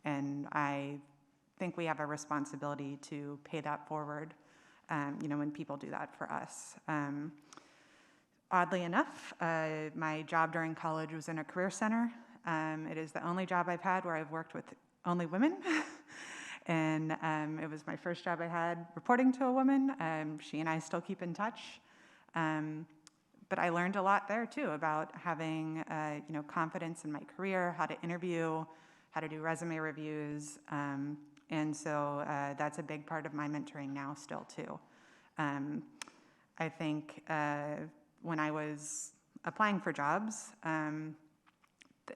and I think we have a responsibility to pay that forward, when people do that for us. Oddly enough, my job during college was in a career center. It is the only job I've had where I've worked with only women. And it was my first job I had reporting to a woman. She and I still keep in touch. But I learned a lot there too about having confidence in my career, how to interview, how to do resume reviews. And so that's a big part of my mentoring now still too. I think when I was applying for jobs,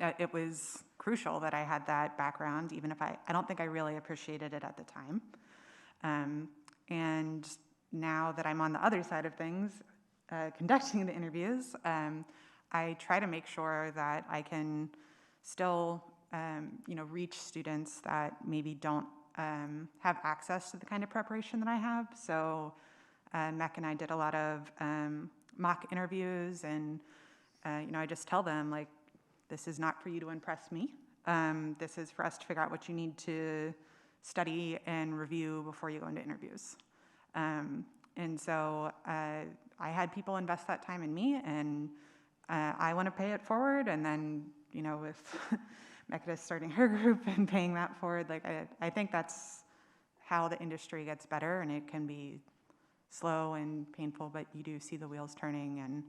it was crucial that I had that background, even if I don't think I really appreciated it at the time. And now that I'm on the other side of things, conducting the interviews, I try to make sure that I can still, reach students that maybe don't have access to the kind of preparation that I have. So Mec and I did a lot of mock interviews, and I just tell them, like, this is not for you to impress me. This is for us to figure out what you need to study and review before you go into interviews. And so I had people invest that time in me, and I want to pay it forward. And then, with Mecca starting her group and paying that forward, I think that's how the industry gets better, and it can be slow and painful, but you do see the wheels turning. And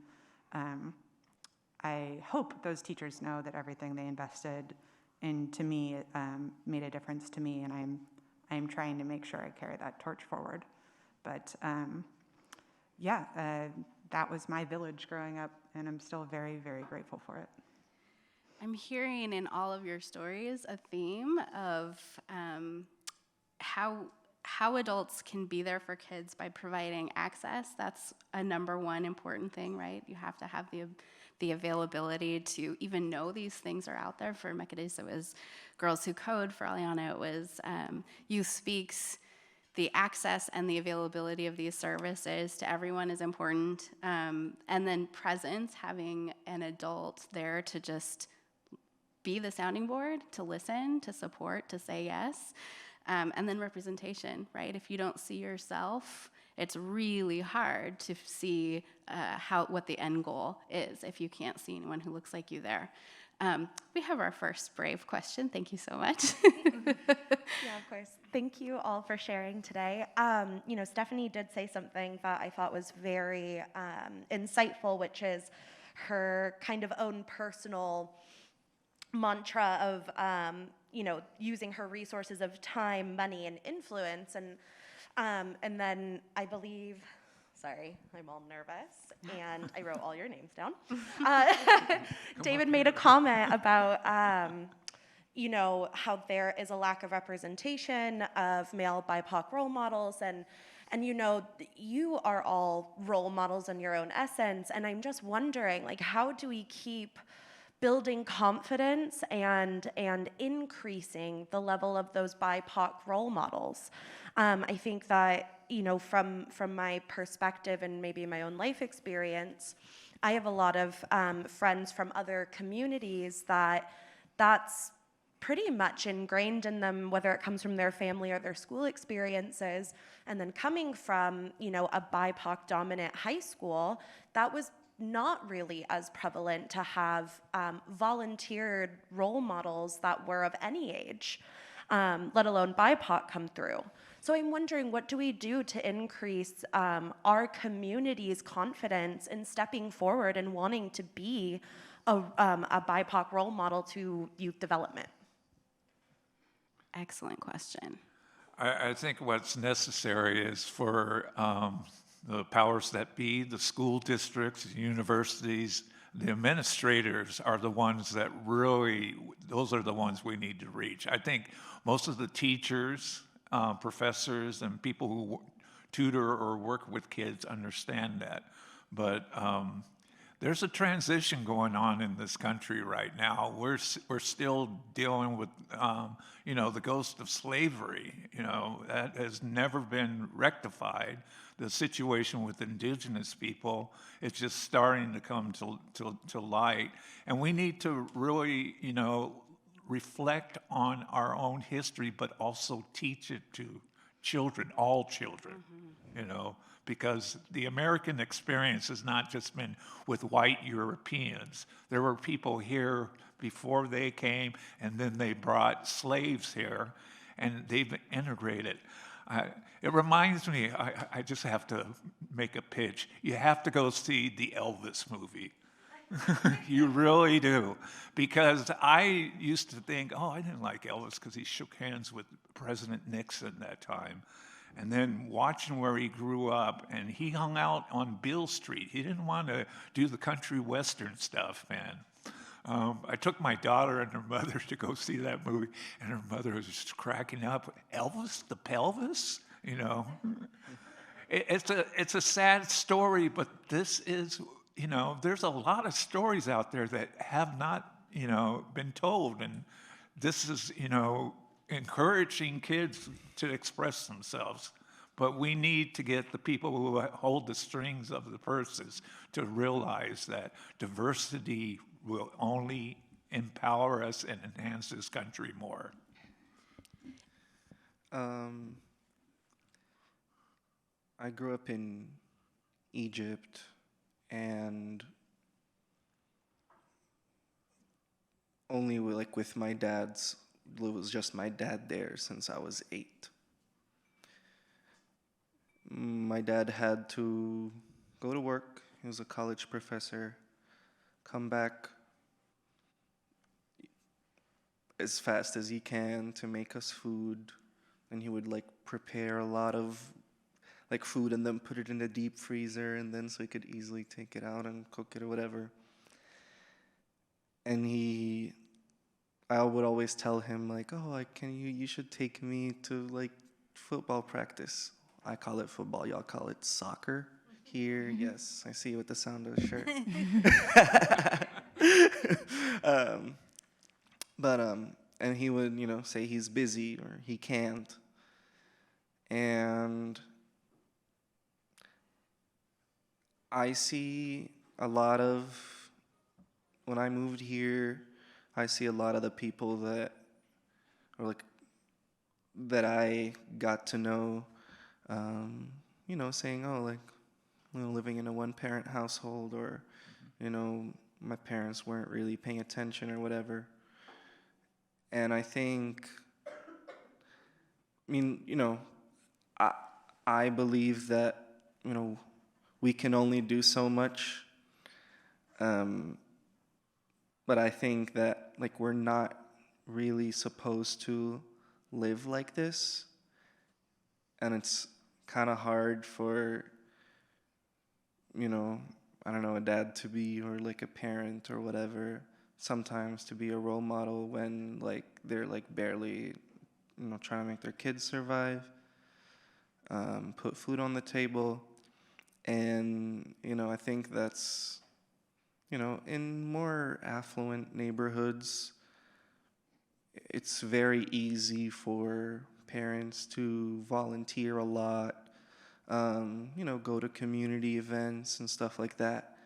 I hope those teachers know that everything they invested and to me, it made a difference to me, and I'm trying to make sure I carry that torch forward. But that was my village growing up, and I'm still very, very grateful for it. I'm hearing in all of your stories a theme of how adults can be there for kids by providing access. That's a number one important thing, right? You have to have the availability to even know these things are out there. For Mekadis, it was Girls Who Code. For Aliana, it was Youth Speaks. The access and the availability of these services to everyone is important. And then presence, having an adult there to just be the sounding board, to listen, to support, to say yes. And then representation, right? If you don't see yourself, it's really hard to see what the end goal is if you can't see anyone who looks like you there. We have our first brave question. Thank you so much. Yeah, of course. Thank you all for sharing today. Stephanie did say something that I thought was very insightful, which is her kind of own personal mantra of, using her resources of time, money, and influence. And then I believe, sorry, I'm all nervous, and I wrote all your names down. David made a comment about, how there is a lack of representation of male BIPOC role models, and you are all role models in your own essence, and I'm just wondering, how do we keep building confidence and increasing the level of those BIPOC role models? I think that, from my perspective and maybe my own life experience, I have a lot of friends from other communities that's pretty much ingrained in them, whether it comes from their family or their school experiences. And then coming from, a BIPOC dominant high school, that was not really as prevalent to have volunteered role models that were of any age, let alone BIPOC, come through. So I'm wondering, what do we do to increase our community's confidence in stepping forward and wanting to be a BIPOC role model to youth development? Excellent question. I think what's necessary is for the powers that be, the school districts, the universities, the administrators are the ones that really, those are the ones we need to reach. I think most of the teachers, professors, and people who tutor or work with kids understand that. But there's a transition going on in this country right now. We're still dealing with, the ghost of slavery. That has never been rectified. The situation with indigenous people is just starting to come to light. And we need to really, reflect on our own history, but also teach it to children, all children, because the American experience has not just been with white Europeans. There were people here before they came, and then they brought slaves here, and they've integrated. It reminds me, I just have to make a pitch. You have to go see the Elvis movie. You really do. Because I used to think, I didn't like Elvis because he shook hands with President Nixon that time. And then watching where he grew up, and he hung out on Beale Street. He didn't want to do the country western stuff, man. I took my daughter and her mother to go see that movie, and her mother was just cracking up. Elvis the pelvis? It's a sad story, but this is, there's a lot of stories out there that have not, been told. And this is, encouraging kids to express themselves. But we need to get the people who hold the strings of the purses to realize that diversity will only empower us and enhance this country more. I grew up in Egypt, and only with my dad's, it was just my dad there since I was 8. My dad had to go to work. He was a college professor. Come back. as fast as he can to make us food. And he would like prepare a lot of like food and then put it in the deep freezer, and then so he could easily take it out and cook it or whatever. And I would always tell him like, oh, you should take me to like football practice. I call it football, y'all call it soccer here. Yes, I see you with the sound of the shirt. And he would, say he's busy or he can't. And I see a lot of, when I moved here, I see a lot of the people that I got to know, saying, oh, like, living in a one-parent household, or, my parents weren't really paying attention or whatever. And I think, I believe that, we can only do so much. But I think that, like, we're not really supposed to live like this. And it's kind of hard for, I don't know, a dad to be, or like a parent or whatever, sometimes to be a role model when like they're like barely, trying to make their kids survive, put food on the table. And, I think that's, in more affluent neighborhoods, it's very easy for parents to volunteer a lot, go to community events and stuff like that.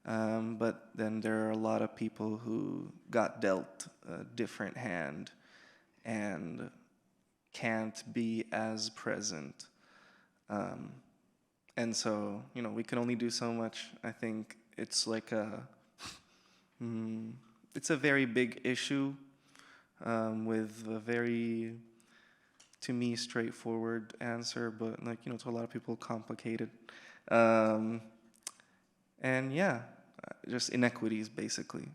But then there are a lot of people who got dealt a different hand and can't be as present. And so, we can only do so much. I think it's like it's a very big issue with a very, to me, straightforward answer, but like, to a lot of people, complicated. And yeah, just inequities basically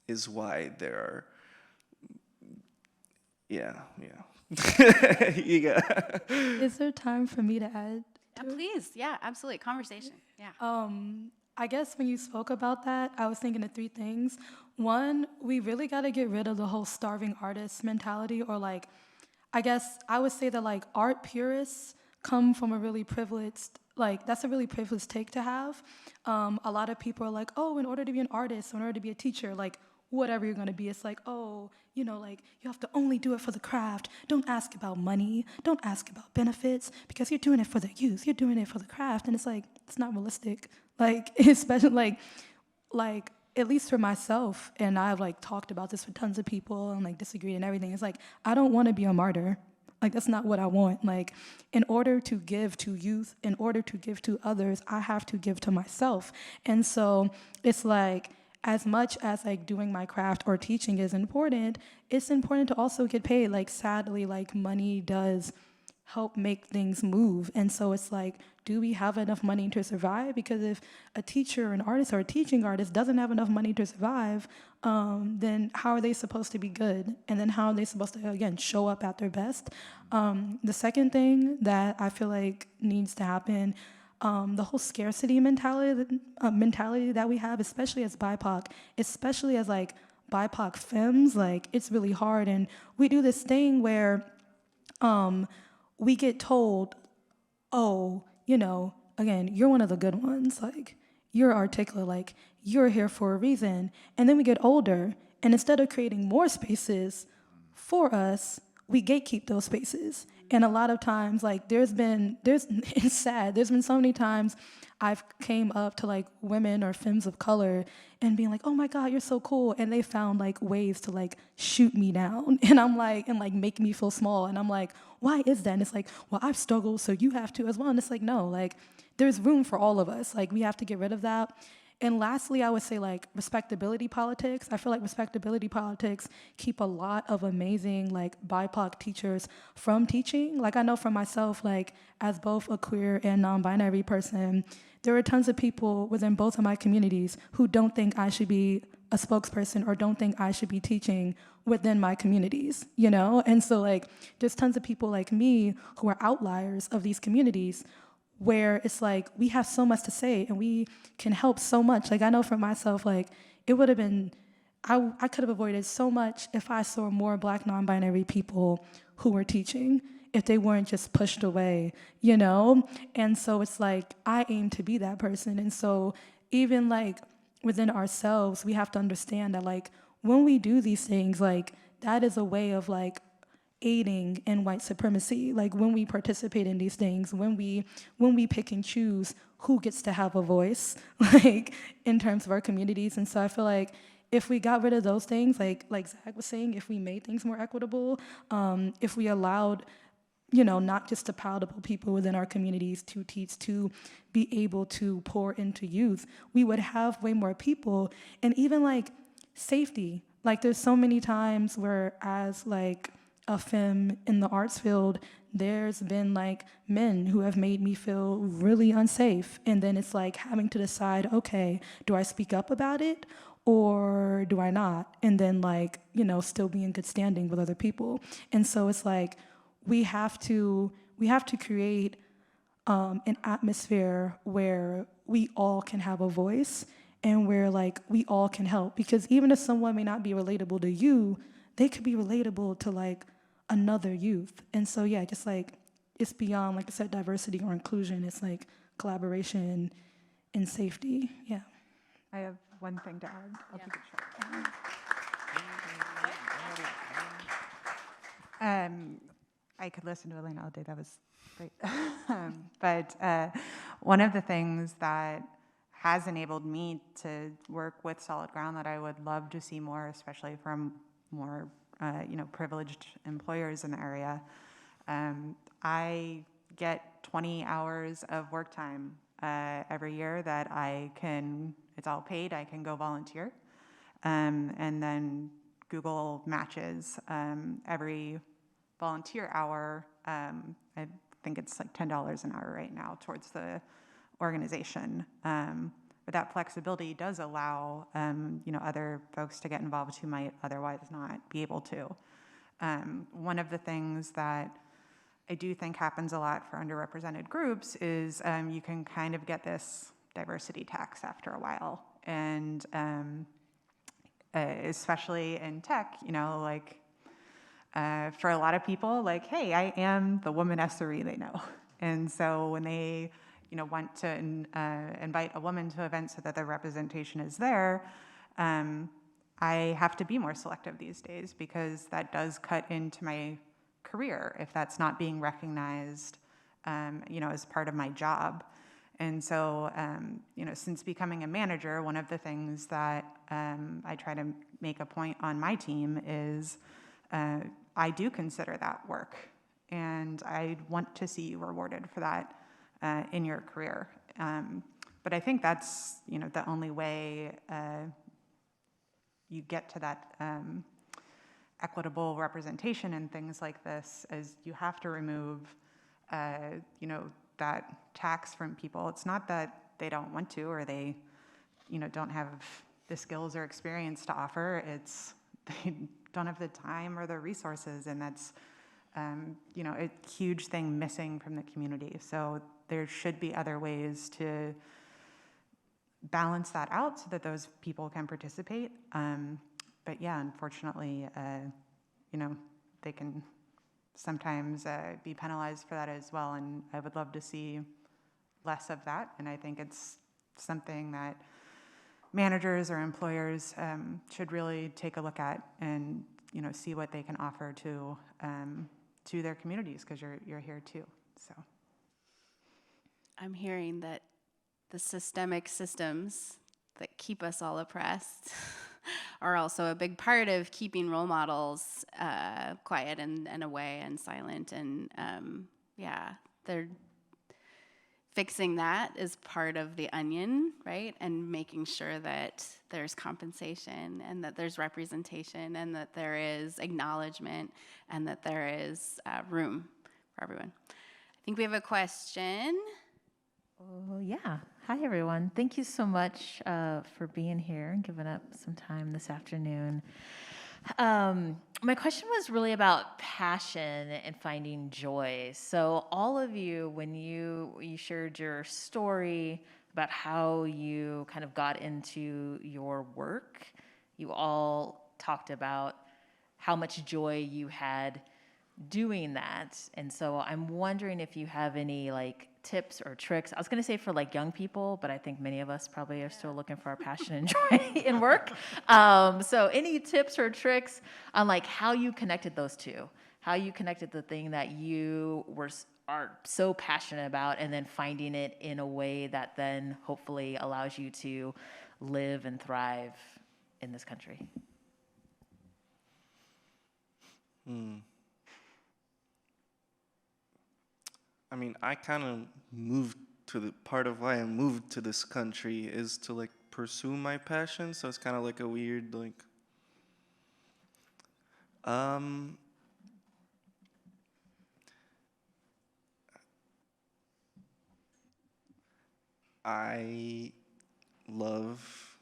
is why there are, yeah. You got. Is there time for me to add? Please, yeah, absolutely. Conversation, yeah. I guess when you spoke about that, I was thinking of 3 things. One, we really got to get rid of the whole starving artist mentality, or like, I guess I would say that like art purists come from a really privileged, like that's a really privileged take to have. A lot of people are like, oh, in order to be an artist, in order to be a teacher, like whatever you're gonna be, it's like, oh, like you have to only do it for the craft. Don't ask about money. Don't ask about benefits, because you're doing it for the youth. You're doing it for the craft. And it's like, it's not realistic. Like, especially like at least for myself, and I've like talked about this with tons of people and like disagreed and everything. It's like, I don't want to be a martyr. Like, that's not what I want. Like, in order to give to youth, in order to give to others, I have to give to myself. And so it's like, as much as like doing my craft or teaching is important, it's important to also get paid. Like, sadly, like money does help make things move. And so it's like, do we have enough money to survive? Because if a teacher, an artist, or a teaching artist doesn't have enough money to survive, then how are they supposed to be good? And then how are they supposed to, again, show up at their best? The second thing that I feel like needs to happen, the whole scarcity mentality that we have, especially as BIPOC, especially as like BIPOC femmes, like it's really hard. And we do this thing where we get told, oh, again, you're one of the good ones, like you're articulate, like you're here for a reason. And then we get older, and instead of creating more spaces for us, we gatekeep those spaces. And a lot of times, like it's sad, there's been so many times I've came up to like women or femmes of color and being like, oh my God, you're so cool. And they found like ways to like shoot me down. And I'm like, and like make me feel small. And I'm like, why is that? And it's like, well, I've struggled, so you have to as well. And it's like, no, like there's room for all of us. Like we have to get rid of that. And lastly, I would say like respectability politics. I feel like respectability politics keep a lot of amazing like BIPOC teachers from teaching. Like I know for myself, like as both a queer and non-binary person, there are tons of people within both of my communities who don't think I should be a spokesperson or don't think I should be teaching within my communities, you know? And so like there's tons of people like me who are outliers of these communities where it's like we have so much to say and we can help so much. Like I know for myself, like it would have been, I could have avoided so much if I saw more Black non-binary people who were teaching, if they weren't just pushed away, you know? And so it's like I aim to be that person. And so even like within ourselves, we have to understand that like when we do these things, like that is a way of like aiding in white supremacy. Like when we participate in these things, when we pick and choose who gets to have a voice, like in terms of our communities. And so I feel like if we got rid of those things, like Zach was saying, if we made things more equitable, if we allowed, you know, not just the palatable people within our communities to teach, to be able to pour into youth, we would have way more people. And even like safety, like there's so many times where as like a femme in the arts field, there's been like men who have made me feel really unsafe. And then it's like having to decide, okay, do I speak up about it or do I not? And then like, you know, still be in good standing with other people. And so it's like, we have to create an atmosphere where we all can have a voice and where like we all can help. Because even if someone may not be relatable to you, they could be relatable to like another youth. And so yeah, just like it's beyond, like I said, diversity or inclusion. It's like collaboration and safety. Yeah. I have one thing to add. I'll keep it short. I could listen to Elena all day. That was great. But one of the things that has enabled me to work with Solid Ground that I would love to see more, especially from more privileged employers in the area, I get 20 hours of work time every year that it's all paid, I can go volunteer. And then Google matches every volunteer hour. I think it's like $10 an hour right now towards the organization. But that flexibility does allow other folks to get involved who might otherwise not be able to. One of the things that I do think happens a lot for underrepresented groups is you can kind of get this diversity tax after a while. And especially in tech, for a lot of people, like, hey, I am the woman SRE they know. And so when they want to invite a woman to events so that the representation is there, I have to be more selective these days because that does cut into my career if that's not being recognized, as part of my job. And so, since becoming a manager, one of the things that I try to make a point on my team is I do consider that work, and I want to see you rewarded for that in your career. But I think that's, the only way you get to that equitable representation and things like this is you have to remove, that tax from people. It's not that they don't want to or they, don't have the skills or experience to offer. It's they don't have the time or the resources, and that's, a huge thing missing from the community. So there should be other ways to balance that out so that those people can participate. But yeah, unfortunately, they can sometimes be penalized for that as well. And I would love to see less of that. And I think it's something that managers or employers should really take a look at and see what they can offer to their communities, because you're here too. So I'm hearing that the systemic systems that keep us all oppressed are also a big part of keeping role models quiet and away and silent. And they're fixing that is part of the onion, right? And making sure that there's compensation and that there's representation and that there is acknowledgement and that there is room for everyone. I think we have a question. Oh, yeah. Hi, everyone. Thank you so much for being here and giving up some time this afternoon. My question was really about passion and finding joy. So all of you, when you shared your story about how you kind of got into your work, you all talked about how much joy you had doing that. And so I'm wondering if you have any like tips or tricks. I was going to say for like young people, but I think many of us probably are still looking for our passion and joy in work. So any tips or tricks on like how you connected those two, how you connected the thing that you are so passionate about and then finding it in a way that then hopefully allows you to live and thrive in this country. I mean, I kind of moved to the part of why I moved to this country is to like pursue my passion. So it's kind of like a weird like. I love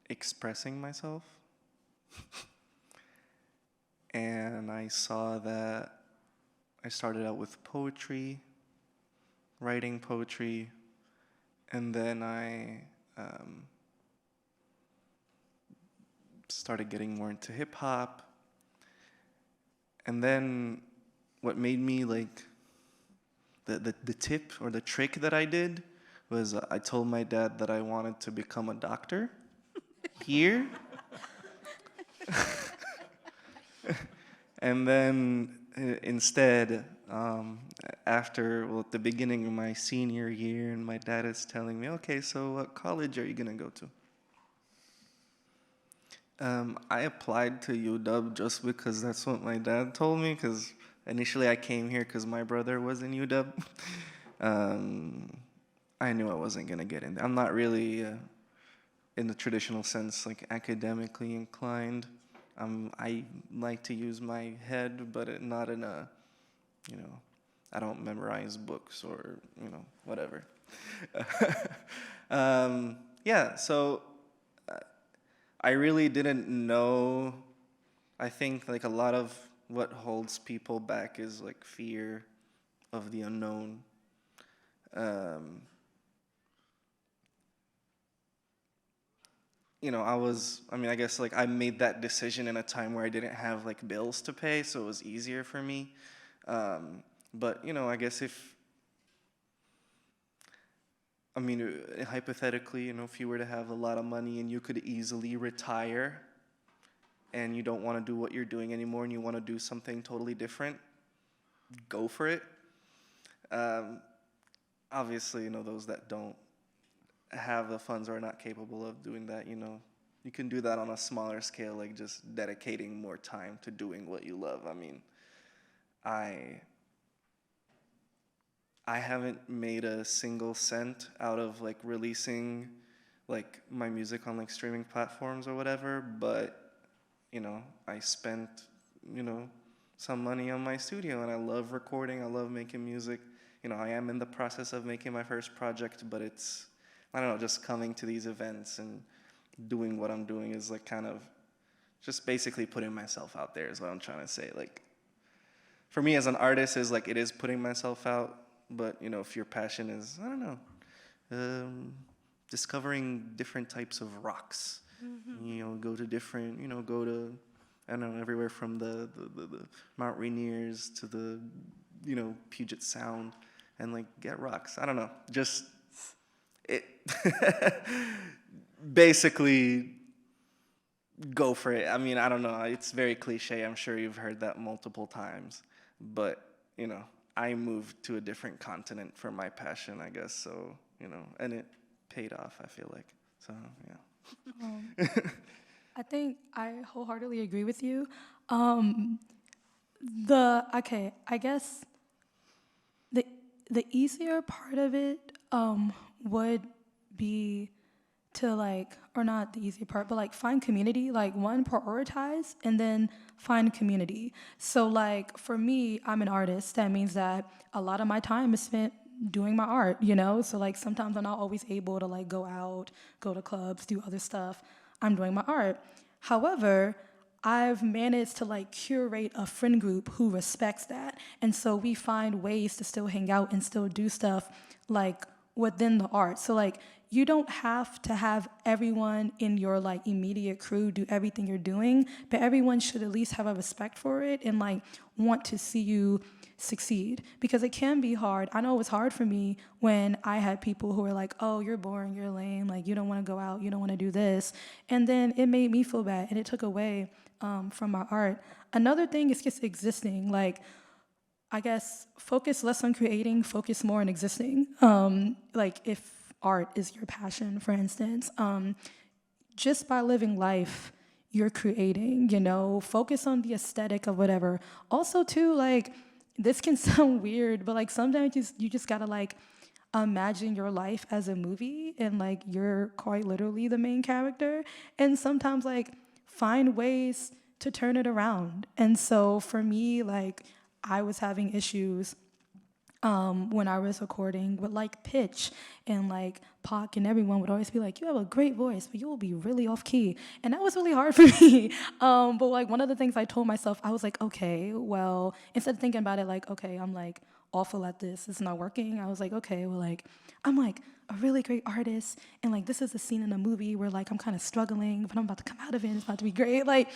expressing myself, and I saw that I started out with poetry, writing poetry, and then I started getting more into hip hop. And then what made me like the tip or the trick that I did was I told my dad that I wanted to become a doctor here. And then instead, at the beginning of my senior year, and my dad is telling me, okay, so what college are you going to go to? I applied to UW just because that's what my dad told me, because initially I came here because my brother was in UW. I knew I wasn't going to get in. I'm not really, in the traditional sense, like academically inclined. I like to use my head, but not in a, I don't memorize books or, whatever. Yeah, so I really didn't know. I think like a lot of what holds people back is like fear of the unknown. I guess like I made that decision in a time where I didn't have like bills to pay, so it was easier for me. But, I guess hypothetically, if you were to have a lot of money and you could easily retire and you don't want to do what you're doing anymore and you want to do something totally different, go for it. Obviously, those that don't have the funds or are not capable of doing that, you can do that on a smaller scale, like just dedicating more time to doing what you love. I mean, I haven't made a single cent out of like releasing like my music on like streaming platforms or whatever, but I spent some money on my studio, and I love recording, I love making music. I am in the process of making my first project, but it's, I don't know, just coming to these events and doing what I'm doing is like kind of just basically putting myself out there is what I'm trying to say. Like, for me as an artist is like, it is putting myself out, but if your passion is, I don't know, discovering different types of rocks, go to different, go to, I don't know, everywhere from the Mount Rainiers to the, Puget Sound, and like get rocks. I don't know, just it basically go for it. I mean, I don't know, it's very cliche. I'm sure you've heard that multiple times, but I moved to a different continent for my passion, I guess. So, and it paid off, I feel like. So, yeah. I think I wholeheartedly agree with you. I guess the easier part of it would be to like, or not the easier part, but like find community, like one, prioritize, and then find community. So like for me, I'm an artist. That means that a lot of my time is spent doing my art, you know? So like sometimes I'm not always able to like go out, go to clubs, do other stuff. I'm doing my art. However, I've managed to like curate a friend group who respects that. And so we find ways to still hang out and still do stuff like within the art. So like you don't have to have everyone in your like immediate crew do everything you're doing, but everyone should at least have a respect for it and like want to see you succeed, because it can be hard. I know it was hard for me when I had people who were like, oh, you're boring, you're lame, like you don't want to go out, you don't want to do this. And then it made me feel bad and it took away from my art. Another thing is just existing. Like, I guess focus less on creating, focus more on existing. Like if art is your passion, for instance, just by living life, you're creating, you know, focus on the aesthetic of whatever. Also too, like, this can sound weird, but like sometimes you just gotta like imagine your life as a movie and like you're quite literally the main character. And sometimes like find ways to turn it around. And so for me, like I was having issues when I was recording with like pitch, and like Pac and everyone would always be like, you have a great voice, but you will be really off key. And that was really hard for me. But like one of the things I told myself, I was like, okay, well, instead of thinking about it like, okay, I'm like awful at this, it's not working. I was like, okay, well, like I'm like a really great artist, and like this is a scene in a movie where like I'm kind of struggling, but I'm about to come out of it and it's about to be great. Like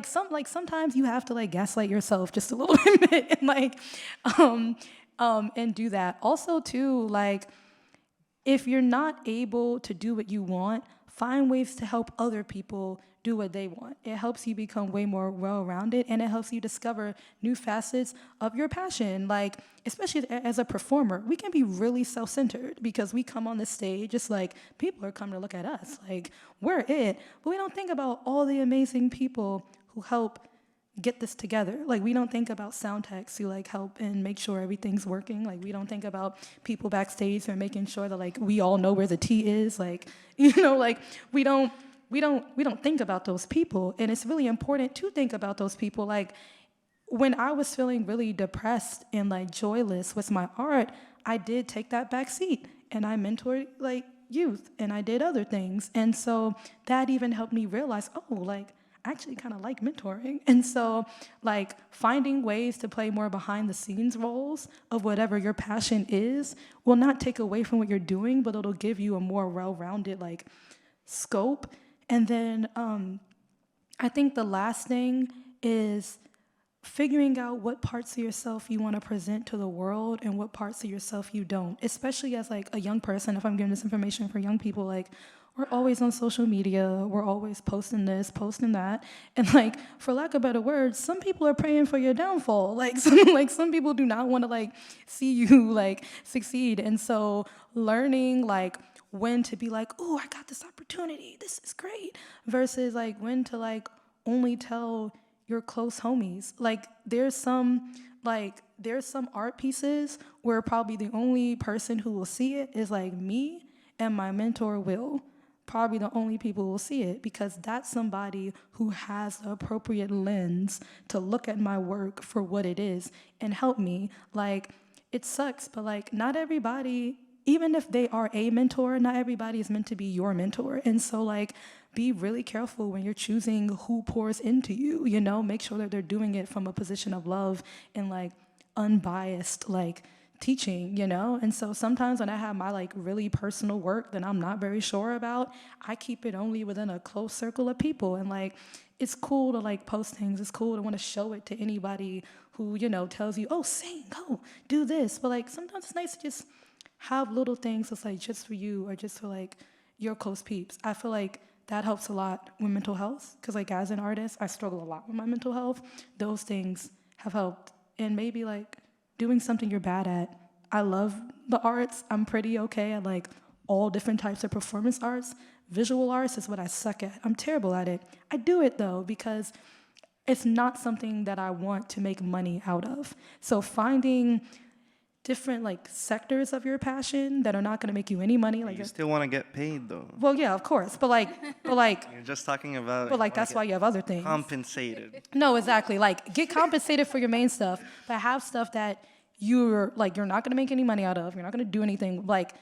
sometimes you have to like gaslight yourself just a little bit and like and do that. Also too, like if you're not able to do what you want, find ways to help other people do what they want. It helps you become way more well-rounded, and it helps you discover new facets of your passion. Like, especially as a performer, we can be really self-centered because we come on the stage, it's like people are coming to look at us, like we're it, but we don't think about all the amazing people who help get this together. Like we don't think about sound techs who like help and make sure everything's working. Like we don't think about people backstage who are making sure that like we all know where the tea is. Like, you know, like we don't think about those people. And it's really important to think about those people. Like when I was feeling really depressed and like joyless with my art, I did take that back seat and I mentored like youth and I did other things. And so that even helped me realize, oh, like I actually kind of like mentoring. And so like finding ways to play more behind the scenes roles of whatever your passion is will not take away from what you're doing, but it'll give you a more well-rounded like scope. And then I think the last thing is figuring out what parts of yourself you want to present to the world and what parts of yourself you don't, especially as like a young person. If I'm giving this information for young people, like we're always on social media, we're always posting this, posting that, and like for lack of better words, some people are praying for your downfall. Like some people do not want to like see you like succeed. And so learning like when to be like, oh, I got this opportunity, this is great, versus like when to like only tell your close homies. Like there's some art pieces where probably the only person who will see it is like me and my mentor Will. Probably the only people who will see it, because that's somebody who has the appropriate lens to look at my work for what it is and help me. Like it sucks, but like not everybody, even if they are a mentor, not everybody is meant to be your mentor. And so like be really careful when you're choosing who pours into you, you know, make sure that they're doing it from a position of love and like unbiased like teaching, you know? And so sometimes when I have my like really personal work that I'm not very sure about, I keep it only within a close circle of people. And like it's cool to like post things, it's cool to want to show it to anybody who, you know, tells you, oh, sing, oh, do this. But like sometimes it's nice to just have little things that's like just for you or just for like your close peeps. I feel like that helps a lot with mental health, because like as an artist, I struggle a lot with my mental health. Those things have helped. And maybe like doing something you're bad at. I love the arts. I'm pretty okay at like all different types of performance arts. Visual arts is what I suck at. I'm terrible at it. I do it though because it's not something that I want to make money out of. So finding different like sectors of your passion that are not going to make you any money. Like, You still want to get paid though. well, yeah, of course, but like, You're just talking about. but like wanna that's get why you have other things. compensated. No, exactly. Like, get compensated for your main stuff, but have stuff that you're not going to make any money out of. You're not going to do anything. Like,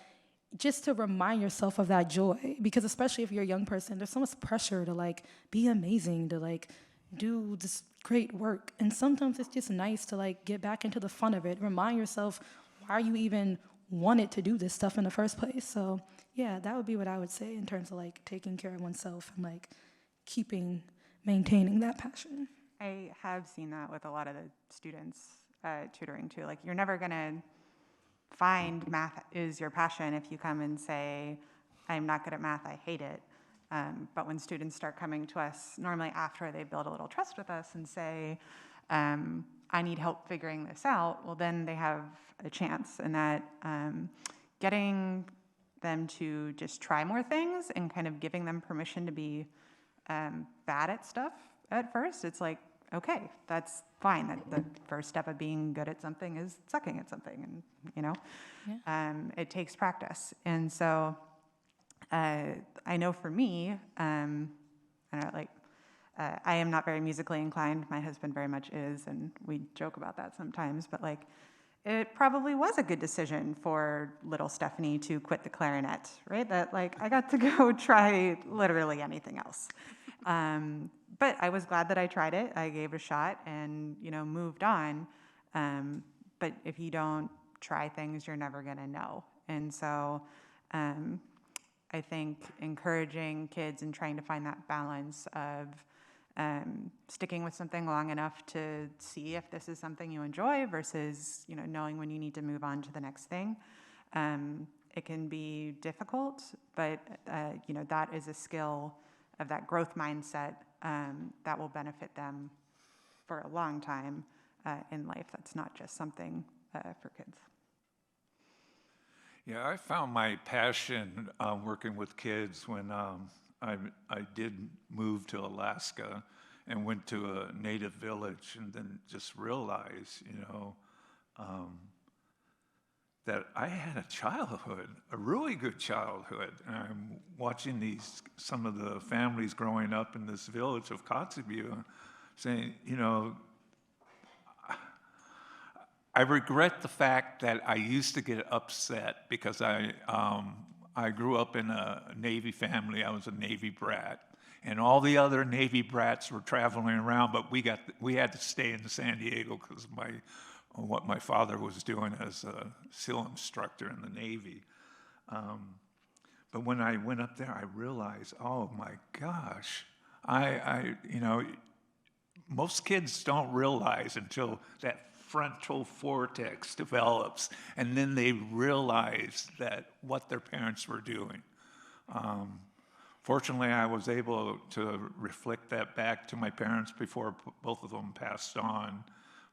just to remind yourself of that joy, because especially if you're a young person, there's so much pressure to like be amazing, to like do this great work, and sometimes it's just nice to like get back into the fun of it. Remind yourself why you even wanted to do this stuff in the first place. So yeah, that would be what I would say in terms of like taking care of oneself and like maintaining that passion. I have seen that with a lot of the students tutoring too. Like, you're never gonna find math is your passion if you come and say, I'm not good at math, I hate it. But when students start coming to us, normally after they build a little trust with us and say, I need help figuring this out, well, then they have a chance. And that getting them to just try more things and kind of giving them permission to be bad at stuff at first, it's like, okay, that's fine. That the first step of being good at something is sucking at something, and it takes practice. And so I know for me, I am not very musically inclined. My husband very much is, and we joke about that sometimes. But like, it probably was a good decision for little Stephanie to quit the clarinet, right? That like I got to go try literally anything else. But I was glad that I tried it. I gave it a shot and, moved on. But if you don't try things, you're never going to know. And so I think encouraging kids and trying to find that balance of sticking with something long enough to see if this is something you enjoy versus, knowing when you need to move on to the next thing. It can be difficult, but, that is a skill of that growth mindset that will benefit them for a long time in life. That's not just something for kids. Yeah, I found my passion working with kids when I did move to Alaska and went to a native village, and then just realized, that I had a childhood, a really good childhood. And I'm watching some of the families growing up in this village of Kotzebue, saying, I regret the fact that I used to get upset because I grew up in a Navy family. I was a Navy brat, and all the other Navy brats were traveling around, but we had to stay in San Diego because of what my father was doing as a SEAL instructor in the Navy. But when I went up there, I realized, oh my gosh, most kids don't realize until that frontal cortex develops, and then they realize that what their parents were doing. Fortunately, I was able to reflect that back to my parents before both of them passed on.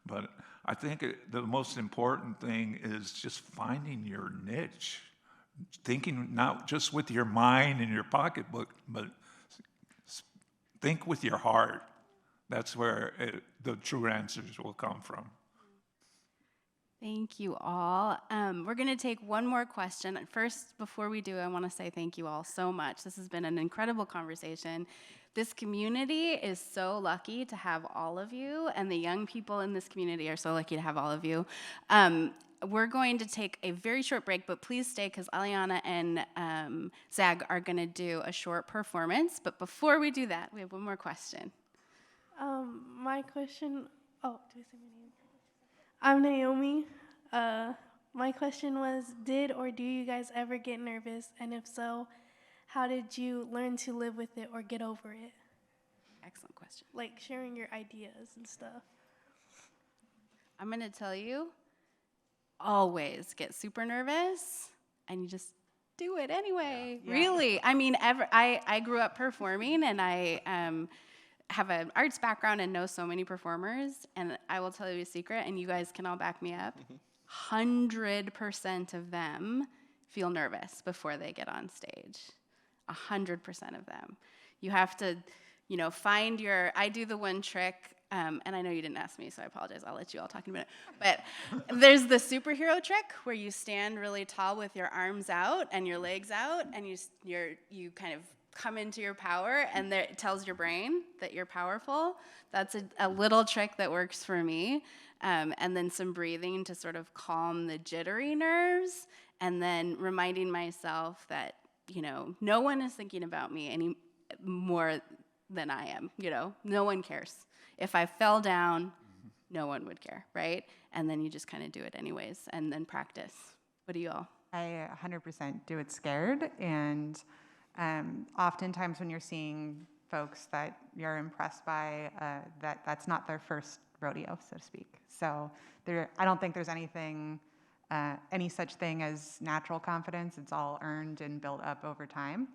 But I think the most important thing is just finding your niche, thinking not just with your mind and your pocketbook, but think with your heart. That's where the true answers will come from. Thank you all. We're going to take one more question. First, before we do, I want to say thank you all so much. This has been an incredible conversation. This community is so lucky to have all of you, and the young people in this community are so lucky to have all of you. We're going to take a very short break, but please stay because Aliana and Zag are going to do a short performance. But before we do that, we have one more question. My question, do I say my name? I'm Naomi. My question was, did or do you guys ever get nervous? And if so, how did you learn to live with it or get over it? Excellent question. Like sharing your ideas and stuff. I'm going to tell you, always get super nervous, and you just do it anyway. Yeah. Really. I mean, I grew up performing, and I have an arts background and know so many performers, and I will tell you a secret, and you guys can all back me up. 100% of them feel nervous before they get on stage. 100% of them. You have to, find I do the one trick. And I know you didn't ask me, so I apologize. I'll let you all talk in a minute. But there's the superhero trick where you stand really tall with your arms out and your legs out, and you kind of come into your power, and it tells your brain that you're powerful. That's a little trick that works for me. And then some breathing to sort of calm the jittery nerves, and then reminding myself that, no one is thinking about me any more than I am. No one cares. If I fell down, no one would care, right? And then you just kind of do it anyways, and then practice. What do you all? I 100% do it scared, and oftentimes when you're seeing folks that you're impressed by, that's not their first rodeo, so to speak. So I don't think there's any such thing as natural confidence. It's all earned and built up over time.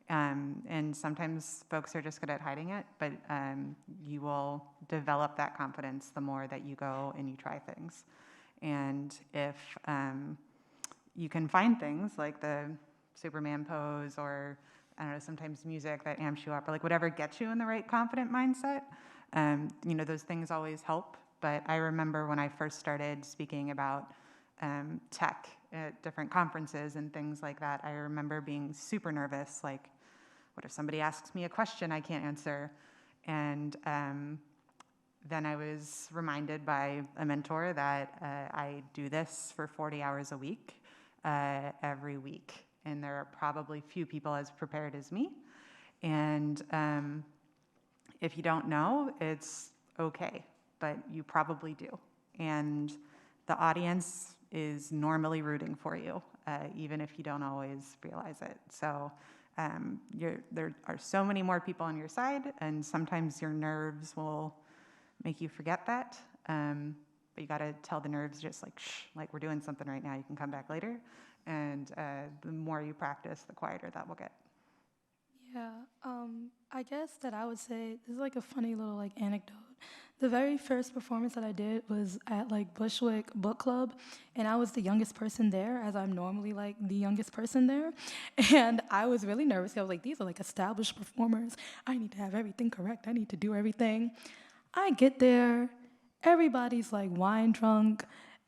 And sometimes folks are just good at hiding it, but you will develop that confidence the more that you go and you try things. And if you can find things like the Superman pose, or I don't know, sometimes music that amps you up, or like whatever gets you in the right confident mindset, those things always help. But I remember when I first started speaking about tech at different conferences and things like that, I remember being super nervous, like, what if somebody asks me a question I can't answer? And then I was reminded by a mentor that I do this for 40 hours a week, every week. And there are probably few people as prepared as me. And if you don't know, it's okay, but you probably do. And the audience is normally rooting for you, even if you don't always realize it. So there are so many more people on your side, and sometimes your nerves will make you forget that. But you got to tell the nerves, just like, shh, like we're doing something right now, you can come back later. And the more you practice, the quieter that will get. Yeah, I guess that I would say, this is like a funny little like anecdote. The very first performance that I did was at like Bushwick Book Club, and I was the youngest person there, as I'm normally like the youngest person there. And I was really nervous. I was like, these are like established performers. I need to have everything correct. I need to do everything. I get there, everybody's like wine drunk.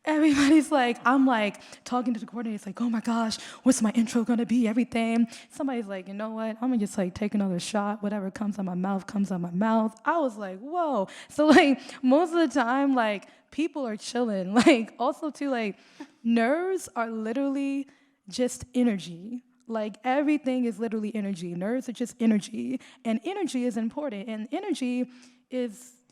Everybody's like, I'm like talking to the coordinator. It's like, oh my gosh, what's my intro gonna be? Everything. Somebody's like, you know what? I'm gonna just like take another shot. Whatever comes out my mouth comes out my mouth. I was like, whoa. So like most of the time, like people are chilling. Like also too, like nerves are literally just energy. Like everything is literally energy. Nerves are just energy, and energy is important. And energy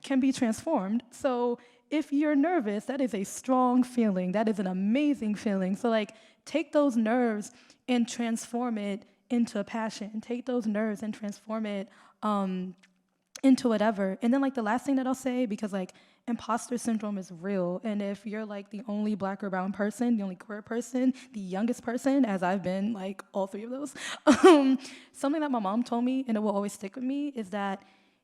can be transformed. So if you're nervous, that is a strong feeling. That is an amazing feeling. So like take those nerves and transform it into a passion. Take those nerves and transform it into whatever. And then like the last thing that I'll say, because like imposter syndrome is real. And if you're like the only Black or brown person, the only queer person, the youngest person, as I've been like all three of those, something that my mom told me, and it will always stick with me, is that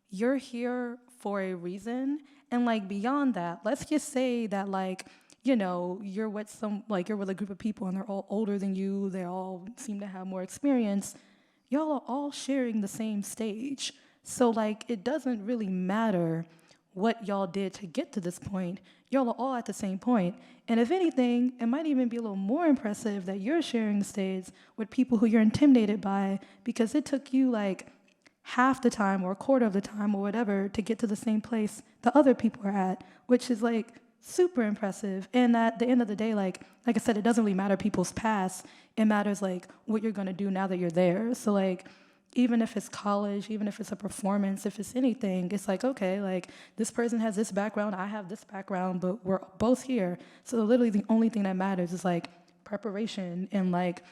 you're here for a reason. And like beyond that, let's just say that like, you're with a group of people and they're all older than you, they all seem to have more experience. Y'all are all sharing the same stage. So like it doesn't really matter what y'all did to get to this point. Y'all are all at the same point. And if anything, it might even be a little more impressive that you're sharing the stage with people who you're intimidated by, because it took you like half the time or a quarter of the time or whatever to get to the same place the other people are at, which is like super impressive. And at the end of the day, like I said, it doesn't really matter people's past. It matters like what you're gonna do now that you're there. So like even if it's college, even if it's a performance, if it's anything, it's like, okay, like this person has this background, I have this background, but we're both here. So literally the only thing that matters is like preparation and like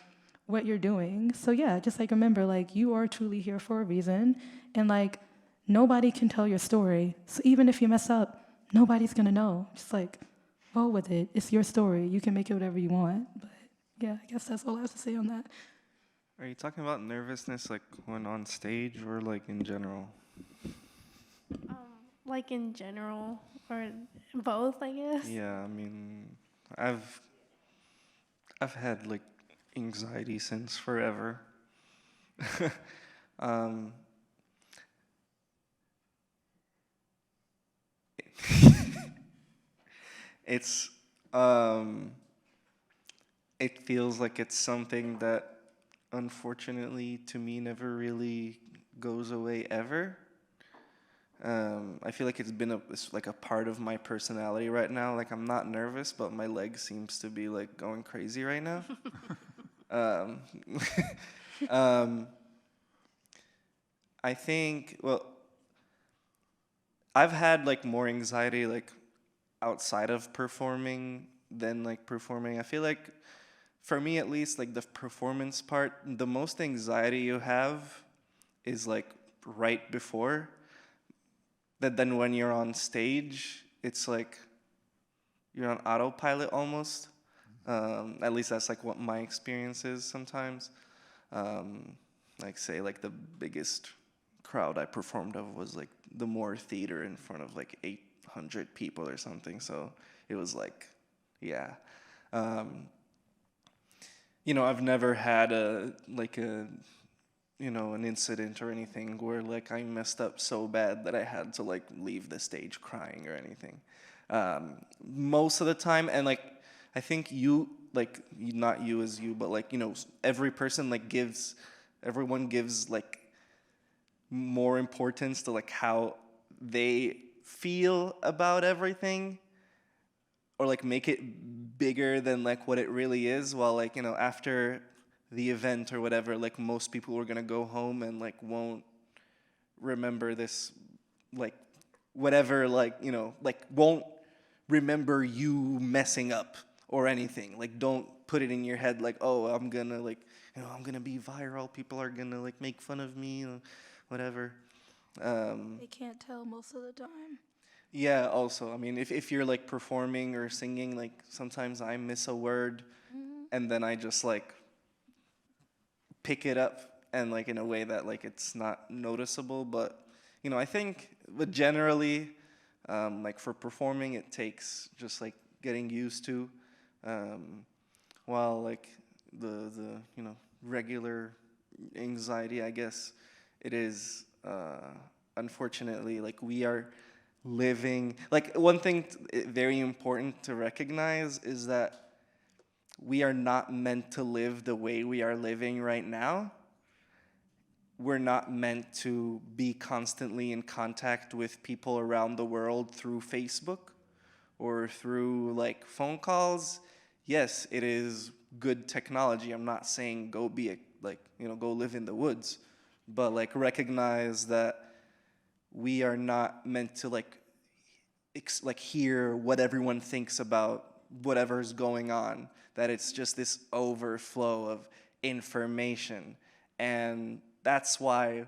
what you're doing. So yeah, just like remember, like you are truly here for a reason, and like nobody can tell your story. So even if you mess up, nobody's gonna know. Just like roll with it. It's your story. You can make it whatever you want. But yeah, I guess that's all I have to say on that. Are you talking about nervousness like when on stage or like in general? Like in general, or both, I guess. Yeah, I mean, I've had like anxiety since forever. um, It's it feels like it's something that unfortunately to me never really goes away ever. I feel like it's like a part of my personality right now. Like I'm not nervous, but my leg seems to be like going crazy right now. um, um, I think, well, I've had like more anxiety like outside of performing than like performing. I feel like for me at least, like the performance part, the most anxiety you have is like right before. That then when you're on stage, it's like you're on autopilot almost. At least that's like what my experience is sometimes. Like say like the biggest crowd I performed of was like the Moore Theater in front of like 800 people or something. So it was like, yeah. You know, I've never had an incident or anything where like I messed up so bad that I had to like leave the stage crying or anything. Most of the time, and like I think not you as you, but like, every person like everyone gives like more importance to like how they feel about everything, or like make it bigger than like what it really is, while like, after the event or whatever, like most people are gonna go home and like won't remember this, like whatever, like, like won't remember you messing up or anything. Like don't put it in your head like, oh, I'm gonna like, I'm gonna be viral, people are gonna like make fun of me, whatever. They can't tell most of the time. Yeah, also, I mean, if you're like performing or singing, like sometimes I miss a word and then I just like pick it up and like in a way that like it's not noticeable. But I think, but generally, like for performing, it takes just like getting used to, while like the regular anxiety, I guess it is, unfortunately, like we are living, like one thing very important to recognize is that we are not meant to live the way we are living right now. We're not meant to be constantly in contact with people around the world through Facebook or through like phone calls. Yes, it is good technology. I'm not saying go go live in the woods, but like recognize that we are not meant to like hear what everyone thinks about whatever's going on, that it's just this overflow of information. And that's why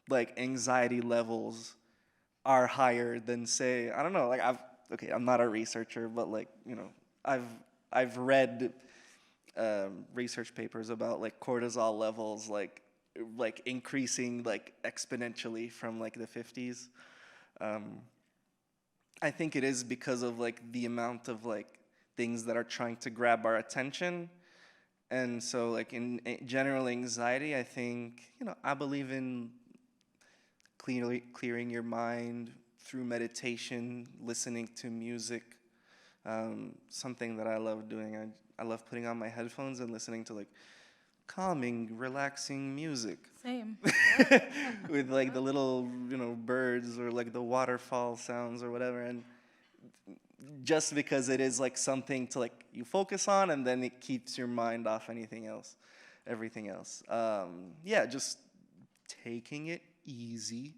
like anxiety levels are higher than, say, I don't know, like I'm not a researcher, but like, I've read research papers about like cortisol levels like increasing like exponentially from like the 50s. I think it is because of like the amount of like things that are trying to grab our attention. And so like in general anxiety, I think, I believe in clearing your mind through meditation, listening to music. Something that I love doing. I love putting on my headphones and listening to like calming, relaxing music. Same. With like the little, birds or like the waterfall sounds or whatever. And just because it is like something to like you focus on, and then it keeps your mind off everything else. Yeah, just taking it easy,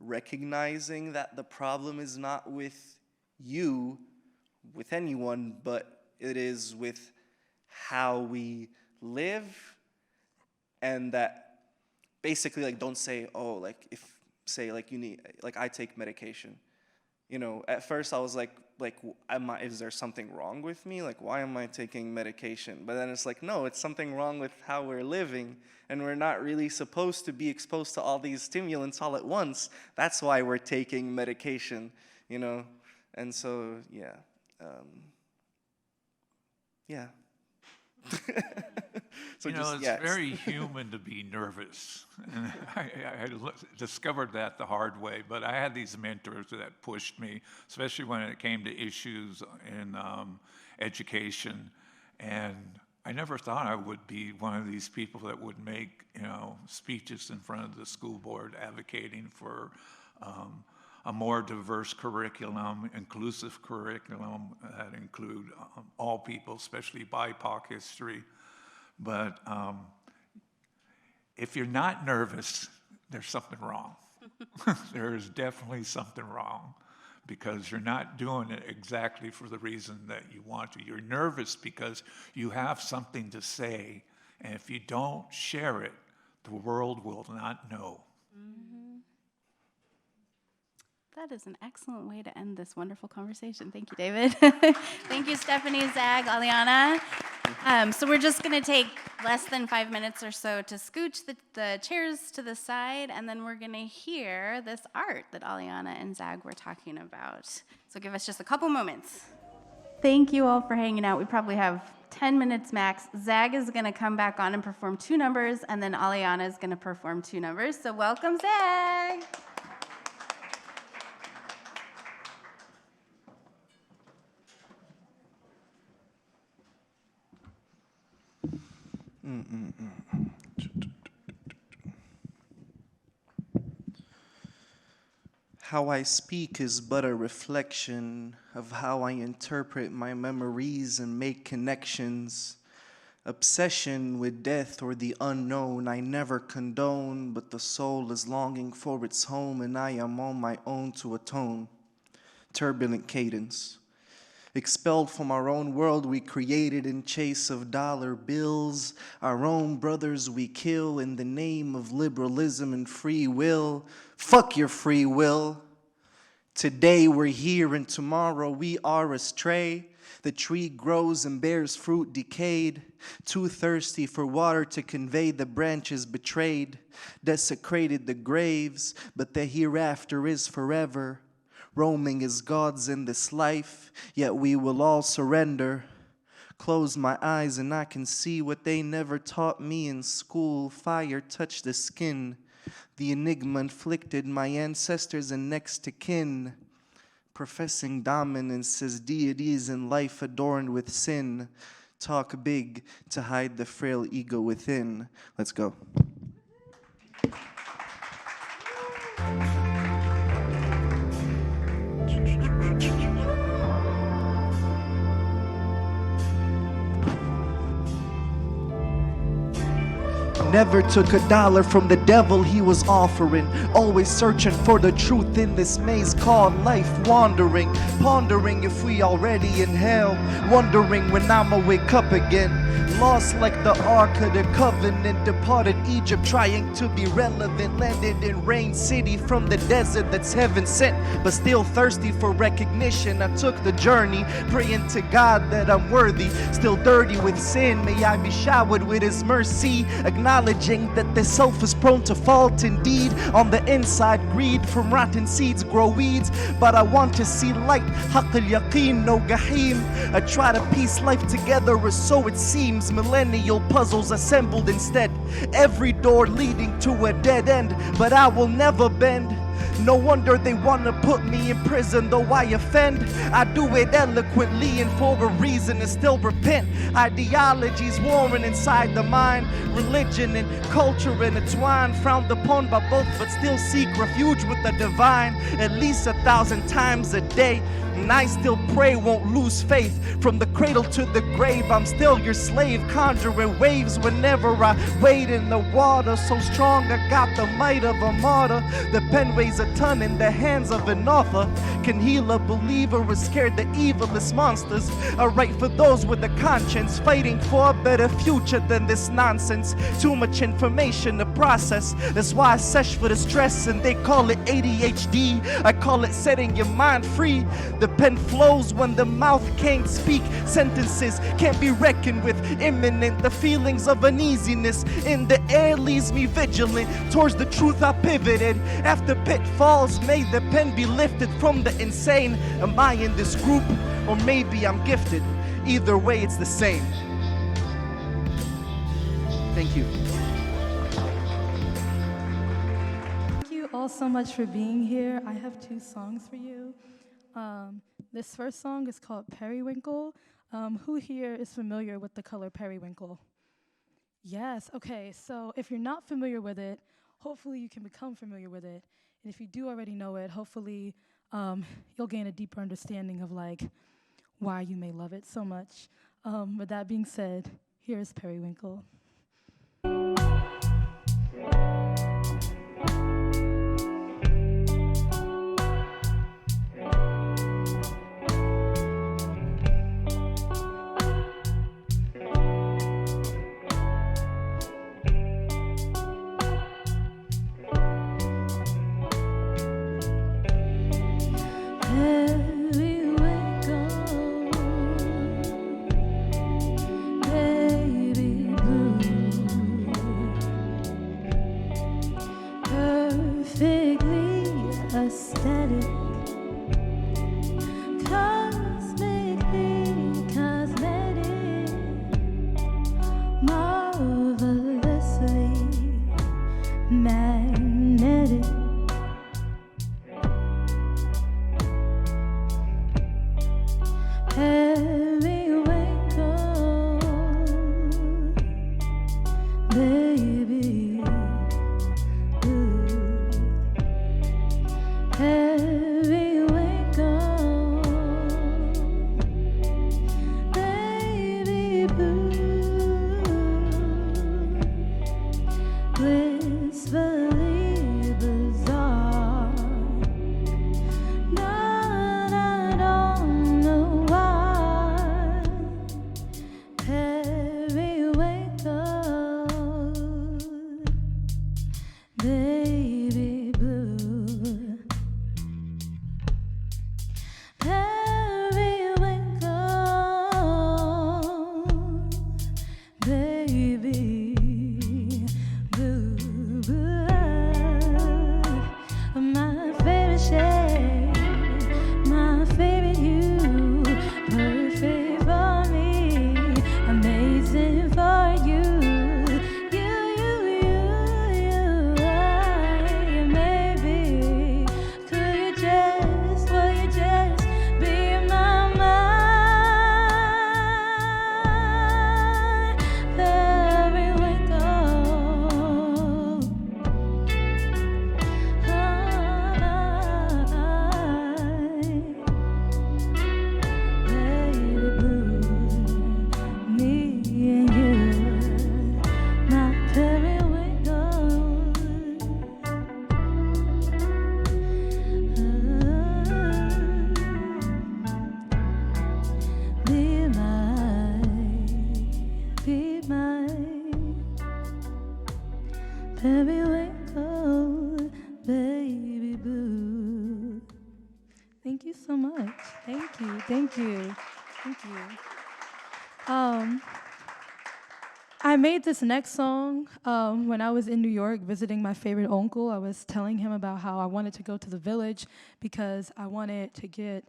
recognizing that the problem is not with you, with anyone, but it is with how we live. And that basically like don't say, oh, like if say like you need, like I take medication. At first I was like is there something wrong with me? Like, why am I taking medication? But then it's like, no, it's something wrong with how we're living, and we're not really supposed to be exposed to all these stimulants all at once. That's why we're taking medication, And so, yeah. Yeah. So You know, just it's yes. very human to be nervous. And I discovered that the hard way, but I had these mentors that pushed me, especially when it came to issues in education. And I never thought I would be one of these people that would make, speeches in front of the school board advocating for a more diverse curriculum, inclusive curriculum that include all people, especially BIPOC history. But if you're not nervous, there's something wrong. There is definitely something wrong because you're not doing it exactly for the reason that you want to. You're nervous because you have something to say, and if you don't share it, the world will not know. That is an excellent way to end this wonderful conversation. Thank you, David. Thank you, Stephanie, Zag, Aliana. So we're just going to take less than 5 minutes or so to scooch the chairs to the side, and then we're going to hear this art that Aliana and Zag were talking about. So give us just a couple moments. Thank you all for hanging out. We probably have 10 minutes max. Zag is going to come back on and perform 2 numbers, and then Aliana is going to perform 2 numbers. So welcome, Zag. How I speak is but a reflection of how I interpret my memories and make connections. Obsession with death or the unknown I never condone, but the soul is longing for its home and I am on my own to atone. Turbulent cadence. Expelled from our own world we created in chase of dollar bills. Our own brothers we kill in the name of liberalism and free will. Fuck your free will. Today we're here and tomorrow we are astray. The tree grows and bears fruit decayed. Too thirsty for water to convey the branches betrayed. Desecrated the graves, but the hereafter is forever. Roaming as gods in this life, yet we will all surrender. Close my eyes and I can see what they never taught me in school. Fire touched the skin. The enigma inflicted my ancestors and next to kin. Professing dominance as deities in life adorned with sin. Talk big to hide the frail ego within. Let's go. Never took a dollar from the devil he was offering. Always searching for the truth in this maze called life. Wandering, pondering if we already in hell. Wondering when I'ma wake up again. Lost like the Ark of the Covenant. Departed Egypt trying to be relevant. Landed in Rain City from the desert that's heaven sent. But still thirsty for recognition. I took the journey, praying to God that I'm worthy. Still dirty with sin, may I be showered with His mercy. Acknowledging that the self is prone to fault indeed. On the inside, greed from rotten seeds grow weeds. But I want to see light, haqq al-yaqeen, no gahim. I try to piece life together or so it seems. Millennial puzzles assembled instead. Every door leading to a dead end, but I will never bend. No wonder they wanna put me in prison, though I offend. I do it eloquently and for a reason and still repent. Ideologies warring inside the mind. Religion and culture intertwined, frowned upon by both, but still seek refuge with the divine. At least 1,000 times a day. And I still pray, won't lose faith. From the cradle to the grave, I'm still your slave. Conjuring waves whenever I wade in the water. So strong I got the might of a martyr. The pen weighs a ton in the hands of an author. Can heal a believer or scared the evilest monsters. I write for those with a conscience, fighting for a better future than this nonsense. Too much information to process. That's why I search for the stress and they call it ADHD. I call it setting your mind free. The pen flows when the mouth can't speak. Sentences can't be reckoned with. Imminent, the feelings of uneasiness in the air leaves me vigilant. Towards the truth I pivoted. After pitfalls, may the pen be lifted from the insane. Am I in this group? Or maybe I'm gifted. Either way, it's the same. Thank you. Thank you all so much for being here. I have 2 songs for you. This first song is called Periwinkle. Who here is familiar with the color periwinkle? Yes, okay, so if you're not familiar with it, hopefully you can become familiar with it. And if you do already know it, hopefully you'll gain a deeper understanding of like why you may love it so much. With that being said, here's Periwinkle. Aesthetic, cosmically cosmetic, marvelously magnetic. Periwinkle, baby. Periwinkle, baby blue, blissfully bizarre. But I don't know why. Periwinkle, baby blue. Periwinkle, baby blue, my favorite shade, my favorite hue, perfect for me, amazing for you. Maybe could you just, will you just be my mind? Periwinkle, baby blue, me and you, my periwinkle. Be my periwinkle, baby blue. Thank you so much. Thank you, thank you, thank you. I made this next song when I was in New York visiting my favorite uncle. I was telling him about how I wanted to go to the village because I wanted to go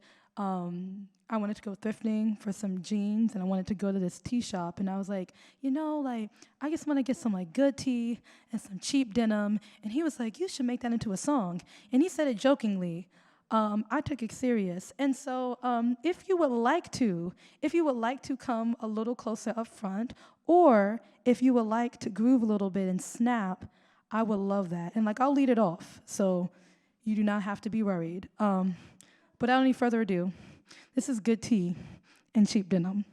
thrifting for some jeans, and I wanted to go to this tea shop. And I was like, I just want to get some like good tea and some cheap denim. And he was like, you should make that into a song. And he said it jokingly. I took it serious. And so if you would like to come a little closer up front, or if you would like to groove a little bit and snap, I would love that. And I'll lead it off, so you do not have to be worried. But without any further ado, this is good tea and cheap denim.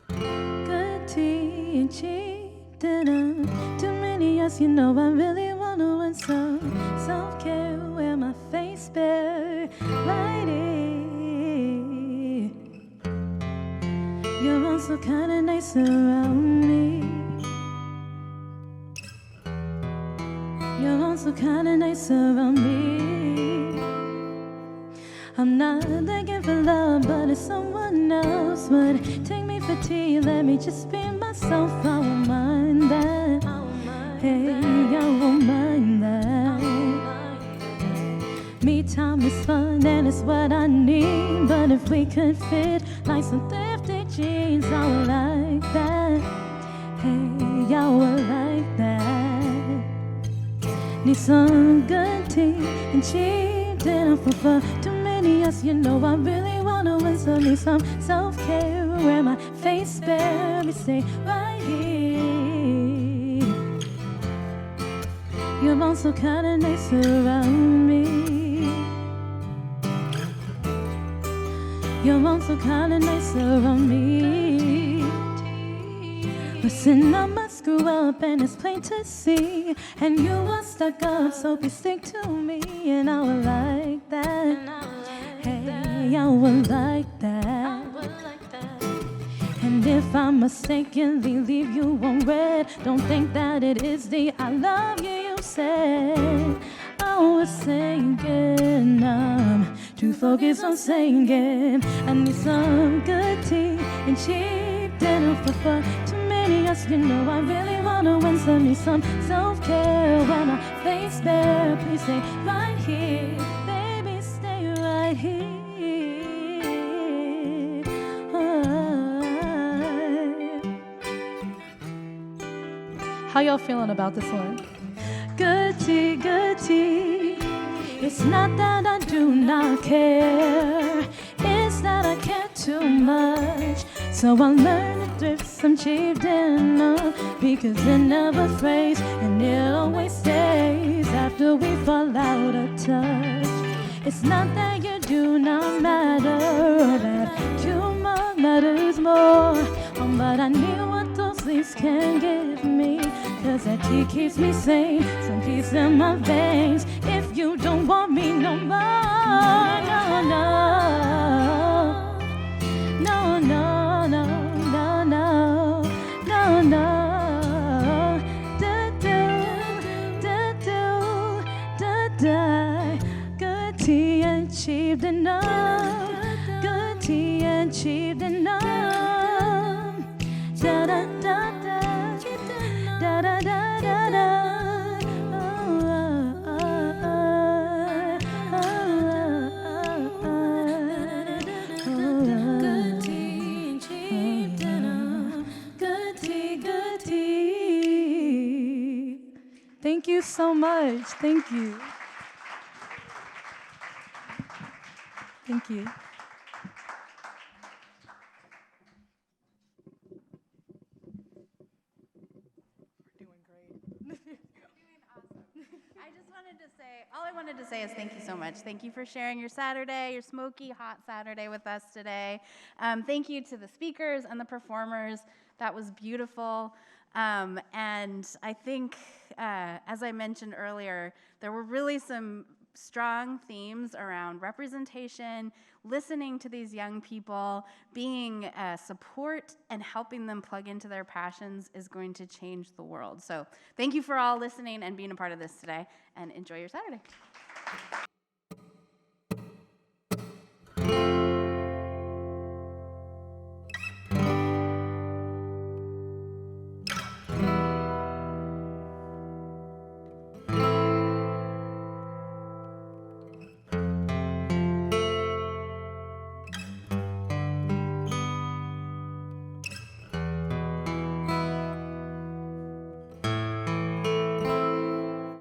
Good tea and cheap denim. Too many yes, I really wanna want some self-care. Wear my face bare, lady. You're also kinda nice around me. You're also kinda nice around me. I'm not looking for love, but if someone else would take me for tea, let me just be myself. I won't mind that. Hey, I won't mind that. Me time is fun and it's what I need. But if we could fit like some thrifty jeans, I would like that. Hey, I would like that. Need some good tea and cheap dinner for fun. Too many yes, you know I really wanna win. So need some self-care. Wear my face bare, me stay right here. You're also kinda nice around me. You're also kinda nice around me. Listen, I must screw up and it's plain to see. And you are stuck up, so please stick to me. And I would like that. Hey, I would like that. And if I mistakenly leave you on red, don't think that it is the I love you said. I was singing, I'm too focused on singing. I need some good tea and cheap dinner for fun. Too many us, you know I really wanna win. So need some self-care when my face bare. Please stay right here, baby, stay right here. How y'all feeling about this one? Good tea, good tea. It's not that I do not care, it's that I care too much. So I learned to thrift some cheap dinner, because it never fades and it always stays after we fall out of touch. It's not that you do not matter, or that humor matters more, but I need what those sleeves can give me, cause that tea keeps me sane, some peace in my veins. If you don't want me no more, no, no, no, no, no, no, no, no, no. Good tea and cheap dinner, good tea and cheap dinner. Da da da da, da da da da da. Good tea, cheap dinner. Good tea, good tea. Thank you so much. Thank you. Thank you. All I wanted to say is thank you so much. Thank you for sharing your Saturday, your smoky, hot Saturday with us today. Thank you to the speakers and the performers. That was beautiful. And I think, as I mentioned earlier, there were really some strong themes around representation, listening to these young people, being support, and helping them plug into their passions is going to change the world. So thank you for all listening and being a part of this today, and enjoy your Saturday.